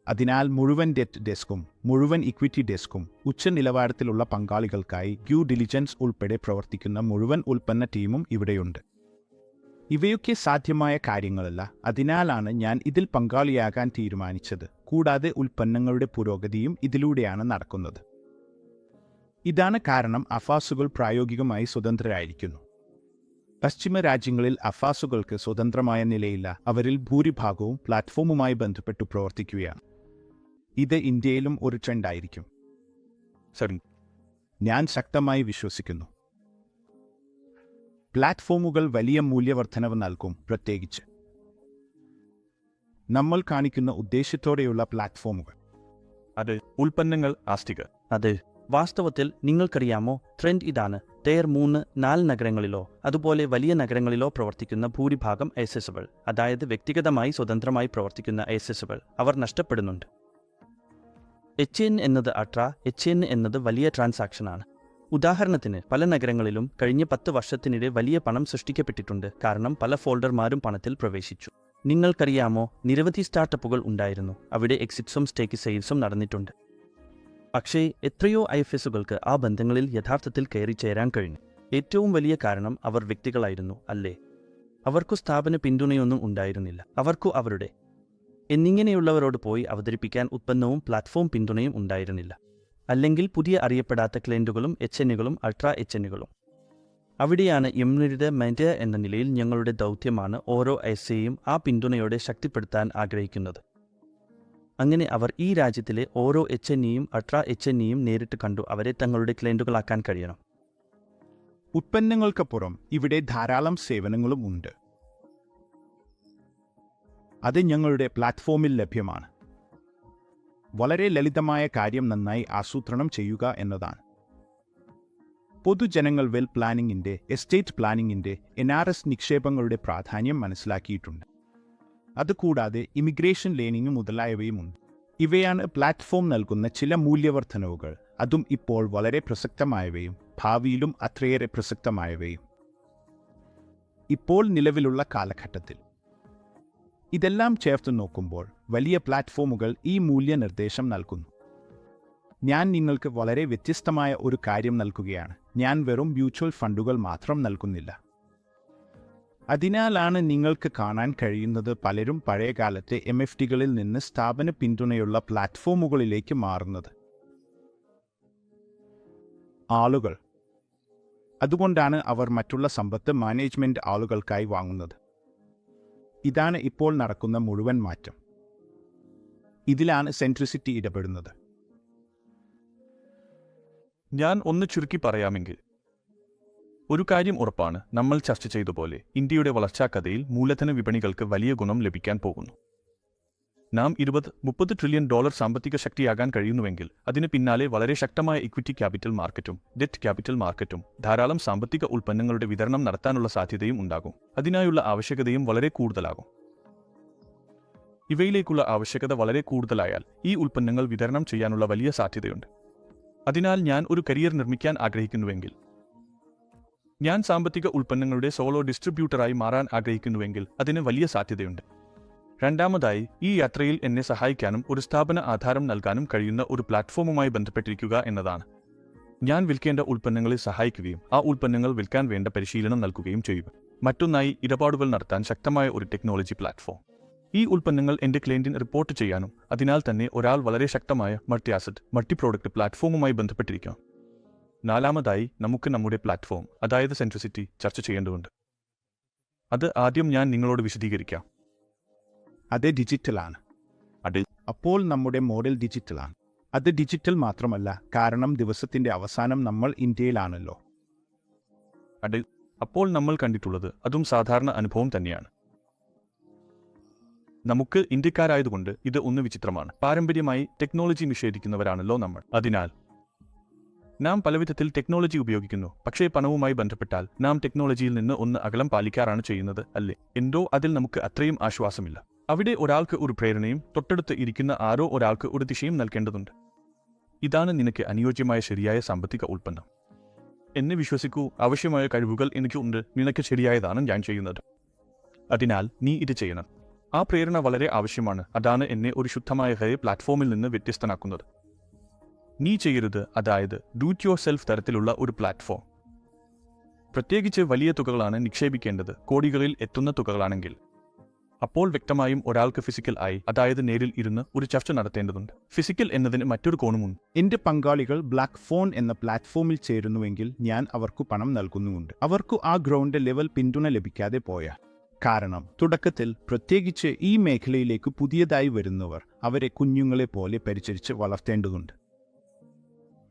Speaker 2: അതിനാൽ മുഴുവൻ ഡെറ്റ് ഡെസ്കും മുഴുവൻ ഇക്വിറ്റി ഡെസ്കും ഉച്ച നിലവാരത്തിലുള്ള പങ്കാളികൾക്കായി ഡ്യൂ ഡിലിജൻസ് ഉൾപ്പെടെ പ്രവർത്തിക്കുന്ന മുഴുവൻ ഉൽപ്പന്ന ടീമും ഇവിടെയുണ്ട്. ഇവയൊക്കെ സാധ്യമായ കാര്യങ്ങളല്ല. അതിനാലാണ് ഞാൻ ഇതിൽ പങ്കാളിയാകാൻ തീരുമാനിച്ചത്. കൂടാതെ ഉൽപ്പന്നങ്ങളുടെ പുരോഗതിയും ഇതിലൂടെയാണ് നടക്കുന്നത്. ഇതാണ് കാരണം അഫാസുകൾ പ്രായോഗികമായി സ്വതന്ത്രരായിരിക്കുന്നു. പശ്ചിമ രാജ്യങ്ങളിൽ അഫാസുകൾക്ക് സ്വതന്ത്രമായ നിലയില്ല. അവരിൽ ഭൂരിഭാഗവും പ്ലാറ്റ്ഫോമുമായി ബന്ധപ്പെട്ടു പ്രവർത്തിക്കുകയാണ്. ഇത് ഇന്ത്യയിലും ഒരു ട്രെൻഡായിരിക്കും.
Speaker 1: ശരി,
Speaker 2: ഞാൻ ശക്തമായി വിശ്വസിക്കുന്നു. പ്ലാറ്റ്ഫോമുകൾ വലിയ മൂല്യവർദ്ധനവ് നൽകും. പ്രത്യേകിച്ച് നമ്മൾ കാണിക്കുന്ന ഉദ്ദേശ്യത്തോടെയുള്ള പ്ലാറ്റ്ഫോമുകൾ.
Speaker 1: അത് ഉൽപ്പന്നങ്ങൾ, ആസ്തികൾ.
Speaker 3: അത് വാസ്തവത്തിൽ നിങ്ങൾക്കറിയാമോ, ട്രെൻഡ് ഇതാണ്. ടയർ 3-4 നഗരങ്ങളിലോ അതുപോലെ വലിയ നഗരങ്ങളിലോ പ്രവർത്തിക്കുന്ന ഭൂരിഭാഗം ASSകൾ, അതായത് വ്യക്തിഗതമായി സ്വതന്ത്രമായി പ്രവർത്തിക്കുന്ന ASSകൾ, അവർ നഷ്ടപ്പെടുന്നുണ്ട്. HN എന്നത് അൾട്രാ, HN എന്നത് വലിയ ട്രാൻസാക്ഷനാണ്. ഉദാഹരണത്തിന് പല നഗരങ്ങളിലും കഴിഞ്ഞ 10 വർഷത്തിനിടെ വലിയ പണം സൃഷ്ടിക്കപ്പെട്ടിട്ടുണ്ട്. കാരണം പല ഫോൾഡർമാരും പണത്തിൽ പ്രവേശിച്ചു. നിങ്ങൾക്കറിയാമോ, നിരവധി സ്റ്റാർട്ടപ്പുകൾ ഉണ്ടായിരുന്നു. അവിടെ എക്സിറ്റ്സും സ്റ്റേക്ക് സെയിൽസും നടന്നിട്ടുണ്ട്. പക്ഷേ എത്രയോ IFSകൾക്ക് ആ ബന്ധങ്ങളിൽ യഥാർത്ഥത്തിൽ കയറി ചേരാൻ കഴിഞ്ഞു. ഏറ്റവും വലിയ കാരണം അവർ വ്യക്തികളായിരുന്നു, അല്ലേ? അവർക്കു സ്ഥാപന പിന്തുണയൊന്നും ഉണ്ടായിരുന്നില്ല. അവർക്കു അവരുടെ എന്നിങ്ങനെയുള്ളവരോട് പോയി അവതരിപ്പിക്കാൻ ഉത്പന്നവും പ്ലാറ്റ്ഫോം പിന്തുണയും ഉണ്ടായിരുന്നില്ല. അല്ലെങ്കിൽ പുതിയ അറിയപ്പെടാത്ത ക്ലയന്റുകളും HNകളും അൾട്രാ HNകളും. അവിടെയാണ് യമുനയുടെ മെന്റർ എന്ന നിലയിൽ ഞങ്ങളുടെ ദൗത്യമാണ് ഓരോ SAയും ആ പിന്തുണയോടെ ശക്തിപ്പെടുത്താൻ ആഗ്രഹിക്കുന്നത്. അങ്ങനെ അവർ ഈ രാജ്യത്തിലെ ഓരോ HNയും അൾട്രാ HNയും നേരിട്ട് കണ്ടു അവരെ തങ്ങളുടെ ക്ലയന്റുകളാക്കാൻ കഴിയണം.
Speaker 2: ഉത്പന്നങ്ങൾക്കപ്പുറം ഇവിടെ ധാരാളം സേവനങ്ങളും ഉണ്ട്. അത് ഞങ്ങളുടെ പ്ലാറ്റ്ഫോമിൽ ലഭ്യമാണ്. വളരെ ലളിതമായ കാര്യം നന്നായി ആസൂത്രണം ചെയ്യുക എന്നതാണ്. പൊതുജനങ്ങൾ വെൽ പ്ലാനിങ്ങിന്റെ, എസ്റ്റേറ്റ് പ്ലാനിങ്ങിന്റെ, NRS നിക്ഷേപങ്ങളുടെ പ്രാധാന്യം മനസ്സിലാക്കിയിട്ടുണ്ട്. അതുകൂടാതെ ഇമിഗ്രേഷൻ ലേണിംഗ് മുതലായവയുമുണ്ട്. ഇവയാണ് പ്ലാറ്റ്ഫോം നൽകുന്ന ചില മൂല്യവർദ്ധനവുകൾ. അതും ഇപ്പോൾ വളരെ പ്രസക്തമായവയും ഭാവിയിലും അത്രയേറെ പ്രസക്തമായവയും. ഇപ്പോൾ നിലവിലുള്ള കാലഘട്ടത്തിൽ ഇതെല്ലാം ചേർത്ത് നോക്കുമ്പോൾ വലിയ പ്ലാറ്റ്ഫോമുകൾ ഈ മൂല്യനിർദ്ദേശം നൽകുന്നു. ഞാൻ നിങ്ങൾക്ക് വളരെ വ്യത്യസ്തമായ ഒരു കാര്യം നൽകുകയാണ്. ഞാൻ വെറും മ്യൂച്വൽ ഫണ്ടുകൾ മാത്രം നൽകുന്നില്ല. അതിനാലാണ് നിങ്ങൾക്ക് കാണാൻ കഴിയുന്നത് പലരും പഴയകാലത്തെ MFDകളിൽ നിന്ന് സ്ഥാപന പിന്തുണയുള്ള പ്ലാറ്റ്ഫോമുകളിലേക്ക് മാറുന്നത്. ആളുകൾ. അതുകൊണ്ടാണ് അവർ മറ്റുള്ള സമ്പത്ത് മാനേജ്മെന്റ് ആളുകൾക്കായി വാങ്ങുന്നത്. ഇതാണ് ഇപ്പോൾ നടക്കുന്ന മുഴുവൻ മാറ്റം. ഇതിലാണ് സെൻട്രിസിറ്റി ഇടപെടുന്നത്.
Speaker 1: ഞാൻ ഒന്ന് ചുരുക്കി പറയാമെങ്കിൽ, ഒരു കാര്യം ഉറപ്പാണ്, നമ്മൾ ചർച്ച ചെയ്തപോലെ ഇന്ത്യയുടെ വളർച്ചാ കഥയിൽ മൂലധന വിപണികൾക്ക് വലിയ ഗുണം ലഭിക്കാൻ പോകുന്നു. നാം 20-30 ട്രില്യൺ ഡോളർ സാമ്പത്തിക ശക്തിയാകാൻ കഴിയുന്നുവെങ്കിൽ അതിന് പിന്നാലെ വളരെ ശക്തമായ ഇക്വിറ്റി ക്യാപിറ്റൽ മാർക്കറ്റും ഡെറ്റ് ക്യാപിറ്റൽ മാർക്കറ്റും ധാരാളം സാമ്പത്തിക ഉൽപ്പന്നങ്ങളുടെ വിതരണം നടത്താനുള്ള സാധ്യതയും ഉണ്ടാകും. അതിനായുള്ള ആവശ്യകതയും വളരെ കൂടുതലാകും. ഇവയിലേക്കുള്ള ആവശ്യകത വളരെ കൂടുതലായാൽ ഈ ഉൽപ്പന്നങ്ങൾ വിതരണം ചെയ്യാനുള്ള വലിയ സാധ്യതയുണ്ട്. അതിനാൽ ഞാൻ ഒരു കരിയർ നിർമ്മിക്കാൻ ആഗ്രഹിക്കുന്നുവെങ്കിൽ, ഞാൻ സാമ്പത്തിക ഉൽപ്പന്നങ്ങളുടെ സോളോ ഡിസ്ട്രിബ്യൂട്ടറായി മാറാൻ ആഗ്രഹിക്കുന്നുവെങ്കിൽ അതിന് വലിയ സാധ്യതയുണ്ട്. രണ്ടാമതായി, ഈ യാത്രയിൽ എന്നെ സഹായിക്കാനും ഒരു സ്ഥാപന ആധാരം നൽകാനും കഴിയുന്ന ഒരു പ്ലാറ്റ്ഫോമുമായി ബന്ധപ്പെട്ടിരിക്കുക എന്നതാണ്. ഞാൻ വിൽക്കേണ്ട ഉൽപ്പന്നങ്ങളെ സഹായിക്കുകയും ആ ഉൽപ്പന്നങ്ങൾ വിൽക്കാൻ വേണ്ട പരിശീലനം നൽകുകയും ചെയ്യുക. മറ്റൊന്നായി, ഇടപാടുകൾ നടത്താൻ ശക്തമായ ഒരു ടെക്നോളജി പ്ലാറ്റ്ഫോം. ഈ ഉൽപ്പന്നങ്ങൾ എന്റെ ക്ലയന്റിന് റിപ്പോർട്ട് ചെയ്യാനും അതിനാൽ തന്നെ ഒരാൾ വളരെ ശക്തമായ മൾട്ടി ആസറ്റ്, മൾട്ടി പ്രോഡക്റ്റ് പ്ലാറ്റ്ഫോമുമായി ബന്ധപ്പെട്ടിരിക്കണം. നാലാമതായി, നമുക്ക് നമ്മുടെ പ്ലാറ്റ്ഫോം, അതായത് സെൻട്രിസിറ്റി, ചർച്ച ചെയ്യേണ്ടതുണ്ട്. അത് ആദ്യം ഞാൻ നിങ്ങളോട് വിശദീകരിക്കാം.
Speaker 2: അത് ഡിജിറ്റലാണ്. അപ്പോൾ നമ്മുടെ മോഡൽ ഡിജിറ്റലാണ്. അത് ഡിജിറ്റൽ മാത്രമല്ല, കാരണം ദിവസത്തിന്റെ അവസാനം നമ്മൾ ഇന്ത്യയിലാണല്ലോ.
Speaker 1: അപ്പോൾ നമ്മൾ കണ്ടിട്ടുള്ളത് അതും സാധാരണ അനുഭവം തന്നെയാണ്. നമുക്ക് ഇന്ത്യക്കാരായതുകൊണ്ട് ഇത് ഒന്ന് വിചിത്രമാണ്. പാരമ്പര്യമായി ടെക്നോളജി നിഷേധിക്കുന്നവരാണല്ലോ നമ്മൾ. അതിനാൽ നാം പലവിധത്തിൽ ടെക്നോളജി ഉപയോഗിക്കുന്നു. പക്ഷേ പണവുമായി ബന്ധപ്പെട്ടാൽ നാം ടെക്നോളജിയിൽ നിന്ന് ഒന്ന് അകലം പാലിക്കാറാണ് ചെയ്യുന്നത്, അല്ലേ? എന്തോ അതിൽ നമുക്ക് അത്രയും ആശ്വാസമില്ല. അവിടെ ഒരാൾക്ക് ഒരു പ്രേരണയും തൊട്ടടുത്ത് ഇരിക്കുന്ന ആരോ ഒരാൾക്ക് ഒരു ദിശയും നൽകേണ്ടതുണ്ട്. ഇതാണ് നിനക്ക് അനുയോജ്യമായ ശരിയായ സാമ്പത്തിക ഉൽപ്പന്നം. എന്നെ വിശ്വസിക്കൂ, ആവശ്യമായ കഴിവുകൾ എനിക്ക് ഉണ്ട്. നിനക്ക് ശരിയായതാണ് ഞാൻ ചെയ്യുന്നത്. അതിനാൽ നീ ഇത് ചെയ്യണം. ആ പ്രേരണ വളരെ ആവശ്യമാണ്. അതാണ് എന്നെ ഒരു ശുദ്ധമായ പ്ലാറ്റ്ഫോമിൽ നിന്ന് വ്യത്യസ്തനാക്കുന്നത്. നീ ചെയ്യരുത്, അതായത് ഡൂ ഇറ്റ് യുവർ സെൽഫ് തരത്തിലുള്ള ഒരു പ്ലാറ്റ്ഫോം. പ്രത്യേകിച്ച് വലിയ തുകകളാണ് നിക്ഷേപിക്കേണ്ടത്, കോടികളിൽ എത്തുന്ന തുകകളാണെങ്കിൽ. അപ്പോൾ വ്യക്തമായും ഒരാൾക്ക് ഫിസിക്കൽ ആയി, അതായത് നേരിൽ ഇരുന്ന് ഒരു ചർച്ച നടത്തേണ്ടതുണ്ട്. ഫിസിക്കൽ എന്നതിന് മറ്റൊരു കോണുമുണ്ട്.
Speaker 2: എന്റെ പങ്കാളികൾ ബ്ലാക്ക് ഫോൺ എന്ന പ്ലാറ്റ്ഫോമിൽ ചേരുന്നുവെങ്കിൽ ഞാൻ അവർക്ക് പണം നൽകുന്നുമുണ്ട്. അവർക്ക് ആ ഗ്രൗണ്ട് ലെവൽ പിന്തുണ ലഭിക്കാതെ പോയാൽ. കാരണം തുടക്കത്തിൽ, പ്രത്യേകിച്ച് ഈ മേഖലയിലേക്ക് പുതിയതായി വരുന്നവർ, അവരെ കുഞ്ഞുങ്ങളെ പോലെ പരിചരിച്ച് വളർത്തേണ്ടതുണ്ട്.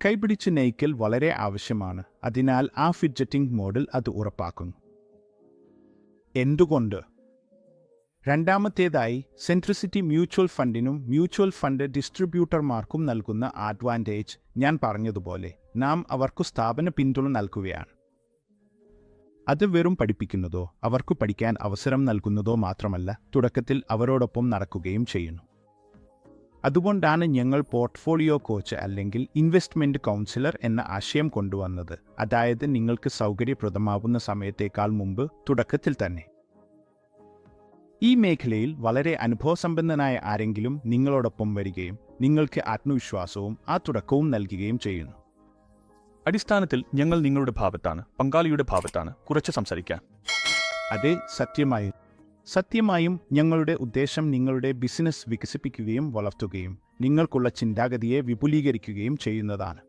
Speaker 2: കൈപിടിച്ച് നയിക്കൽ വളരെ ആവശ്യമാണ്. അതിനാൽ ആ ഫിഡ്ജറ്റിംഗ് മോഡൽ അത് ഉറപ്പാക്കുന്നു. എന്തുകൊണ്ട്? രണ്ടാമത്തേതായി, സെൻട്രിസിറ്റി മ്യൂച്വൽ ഫണ്ടിനും മ്യൂച്വൽ ഫണ്ട് ഡിസ്ട്രിബ്യൂട്ടർമാർക്കും നൽകുന്ന അഡ്വാൻറ്റേജ് ഞാൻ പറഞ്ഞതുപോലെ, നാം അവർക്ക് സ്ഥാപന പിന്തുണ നൽകുകയാണ്. അത് വെറും പഠിപ്പിക്കുന്നതോ അവർക്ക് പഠിക്കാൻ അവസരം നൽകുന്നതോ മാത്രമല്ല, തുടക്കത്തിൽ അവരോടൊപ്പം നടക്കുകയും ചെയ്യുന്നു. അതുകൊണ്ടാണ് ഞങ്ങൾ പോർട്ട്ഫോളിയോ കോച്ച് അല്ലെങ്കിൽ ഇൻവെസ്റ്റ്മെന്റ് കൗൺസിലർ എന്ന ആശയം കൊണ്ടുവന്നത്, അതായത് നിങ്ങൾക്ക് സൗകര്യപ്രദമാവുന്ന സമയത്തേക്കാൾ മുമ്പ്, തുടക്കത്തിൽ തന്നെ. ഈ മേഖലയിൽ വളരെ അനുഭവസമ്പന്നനായ ആരെങ്കിലും നിങ്ങളോടൊപ്പം വരികയും നിങ്ങൾക്ക് ആത്മവിശ്വാസവും ആ തുടക്കവും നൽകുകയും ചെയ്യുന്നു.
Speaker 1: അടിസ്ഥാനത്തിൽ ഞങ്ങൾ നിങ്ങളുടെ ഭാഗത്താണ്, പങ്കാളിയുടെ ഭാഗത്താണ് കുറച്ച് സംസാരിക്കാൻ.
Speaker 2: അതെ, സത്യമായും ഞങ്ങളുടെ ഉദ്ദേശം നിങ്ങളുടെ ബിസിനസ് വികസിപ്പിക്കുകയും വളർത്തുകയും നിങ്ങൾക്കുള്ള ചിന്താഗതിയെ വിപുലീകരിക്കുകയും ചെയ്യുന്നതാണ്.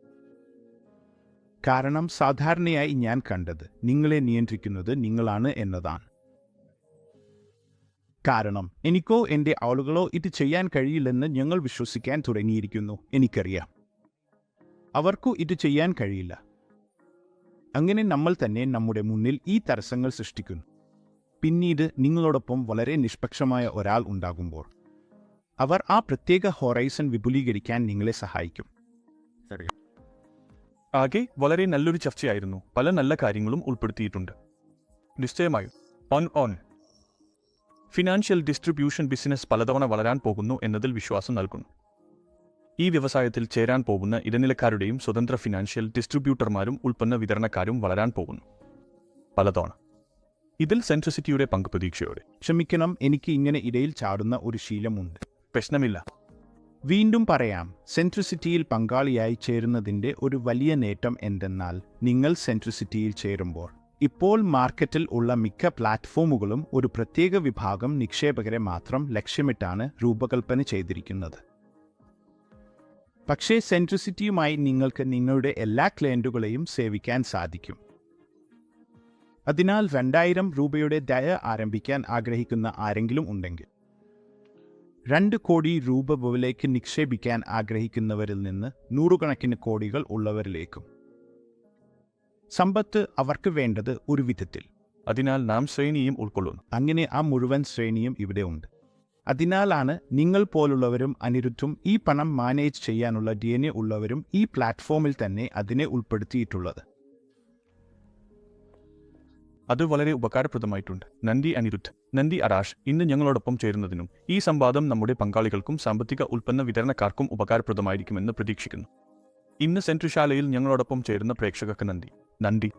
Speaker 2: കാരണം സാധാരണയായി ഞാൻ കണ്ടത് നിങ്ങളെ നിയന്ത്രിക്കുന്നത് നിങ്ങളാണ് എന്നതാണ്. കാരണം എനിക്കോ എൻ്റെ ആളുകളോ ഇത് ചെയ്യാൻ കഴിയില്ലെന്ന് ഞങ്ങൾ വിശ്വസിക്കാൻ തുടങ്ങിയിരിക്കുന്നു. എനിക്കറിയാം അവർക്കു ഇത് ചെയ്യാൻ കഴിയില്ല. അങ്ങനെ നമ്മൾ തന്നെ നമ്മുടെ മുന്നിൽ ഈ തടസ്സങ്ങൾ സൃഷ്ടിക്കുന്നു. പിന്നീട് നിങ്ങളോടൊപ്പം വളരെ നിഷ്പക്ഷമായ ഒരാൾ ഉണ്ടാകുമ്പോൾ അവർ ആ പ്രത്യേക ഹൊറൈസൺ വിപുലീകരിക്കാൻ നിങ്ങളെ സഹായിക്കും.
Speaker 1: ആകെ വളരെ നല്ലൊരു ചർച്ചയായിരുന്നു. പല നല്ല കാര്യങ്ങളും ഉൾപ്പെടുത്തിയിട്ടുണ്ട്. നിശ്ചയമായും ഓൺ ഫിനാൻഷ്യൽ ഡിസ്ട്രിബ്യൂഷൻ ബിസിനസ് പലതവണ വളരാൻ പോകുന്നു എന്നതിൽ വിശ്വാസം നൽകുന്നു. ഈ വ്യവസായത്തിൽ ചേരാൻ പോകുന്ന ഇടനിലക്കാരുടെയും സ്വതന്ത്ര ഫിനാൻഷ്യൽ ഡിസ്ട്രിബ്യൂട്ടർമാരും ഉൽപ്പന്ന വിതരണക്കാരും വളരാൻ പോകുന്നു പലതവണ. ഇതിൽ സെൻട്രിസിറ്റിയുടെ പങ്ക് പ്രതീക്ഷയോടെ.
Speaker 2: ക്ഷമിക്കണം, എനിക്ക് ഇങ്ങനെ ഇടയിൽ ചാടുന്ന ഒരു ശീലമുണ്ട്.
Speaker 1: പ്രശ്നമില്ല.
Speaker 2: വീണ്ടും പറയാം, സെൻട്രിസിറ്റിയിൽ പങ്കാളിയായി ചേരുന്നതിൻ്റെ ഒരു വലിയ നേട്ടം എന്തെന്നാൽ നിങ്ങൾ സെൻട്രിസിറ്റിയിൽ ചേരുമ്പോൾ ഇപ്പോൾ മാർക്കറ്റിൽ ഉള്ള മിക്ക പ്ലാറ്റ്ഫോമുകളും ഒരു പ്രത്യേക വിഭാഗം നിക്ഷേപകരെ മാത്രം ലക്ഷ്യമിട്ടാണ് രൂപകൽപ്പന ചെയ്തിരിക്കുന്നത്. പക്ഷേ സെൻട്രിസിറ്റിയുമായി നിങ്ങൾക്ക് നിങ്ങളുടെ എല്ലാ ക്ലയൻറ്റുകളെയും സേവിക്കാൻ സാധിക്കും. അതിനാൽ 2000 രൂപയുടെ ദയ ആരംഭിക്കാൻ ആഗ്രഹിക്കുന്ന ആരെങ്കിലും ഉണ്ടെങ്കിൽ 2 കോടി രൂപ മുതലേക്ക് നിക്ഷേപിക്കാൻ ആഗ്രഹിക്കുന്നവരിൽ നിന്ന് നൂറുകണക്കിന് കോടികൾ ഉള്ളവരിലേക്കും സമ്പത്ത് അവർക്ക് വേണ്ടത് ഒരു വിധത്തിൽ.
Speaker 1: അതിനാൽ നാം ശ്രേണിയും ഉൾക്കൊള്ളുന്നു.
Speaker 2: അങ്ങനെ ആ മുഴുവൻ ശ്രേണിയും ഇവിടെ ഉണ്ട്. അതിനാലാണ് നിങ്ങൾ പോലുള്ളവരും അനിരുദ്ധും ഈ പണം മാനേജ് ചെയ്യാനുള്ള DNA ഉള്ളവരും ഈ പ്ലാറ്റ്ഫോമിൽ തന്നെ അതിനെ ഉൾപ്പെടുത്തിയിട്ടുള്ളത്.
Speaker 1: അത് വളരെ ഉപകാരപ്രദമായിട്ടുണ്ട്. നന്ദി അനിരുദ്ധ്, നന്ദി അരാഷ്, ഇന്ന് ഞങ്ങളോടൊപ്പം ചേരുന്നതിനും ഈ സംവാദം നമ്മുടെ പങ്കാളികൾക്കും സാമ്പത്തിക ഉൽപ്പന്ന വിതരണക്കാർക്കും ഉപകാരപ്രദമായിരിക്കുമെന്ന് പ്രതീക്ഷിക്കുന്നു. ഇന്ന് സെൻട്രിശാലയിൽ ഞങ്ങളോടൊപ്പം ചേരുന്ന പ്രേക്ഷകർക്ക് നന്ദി.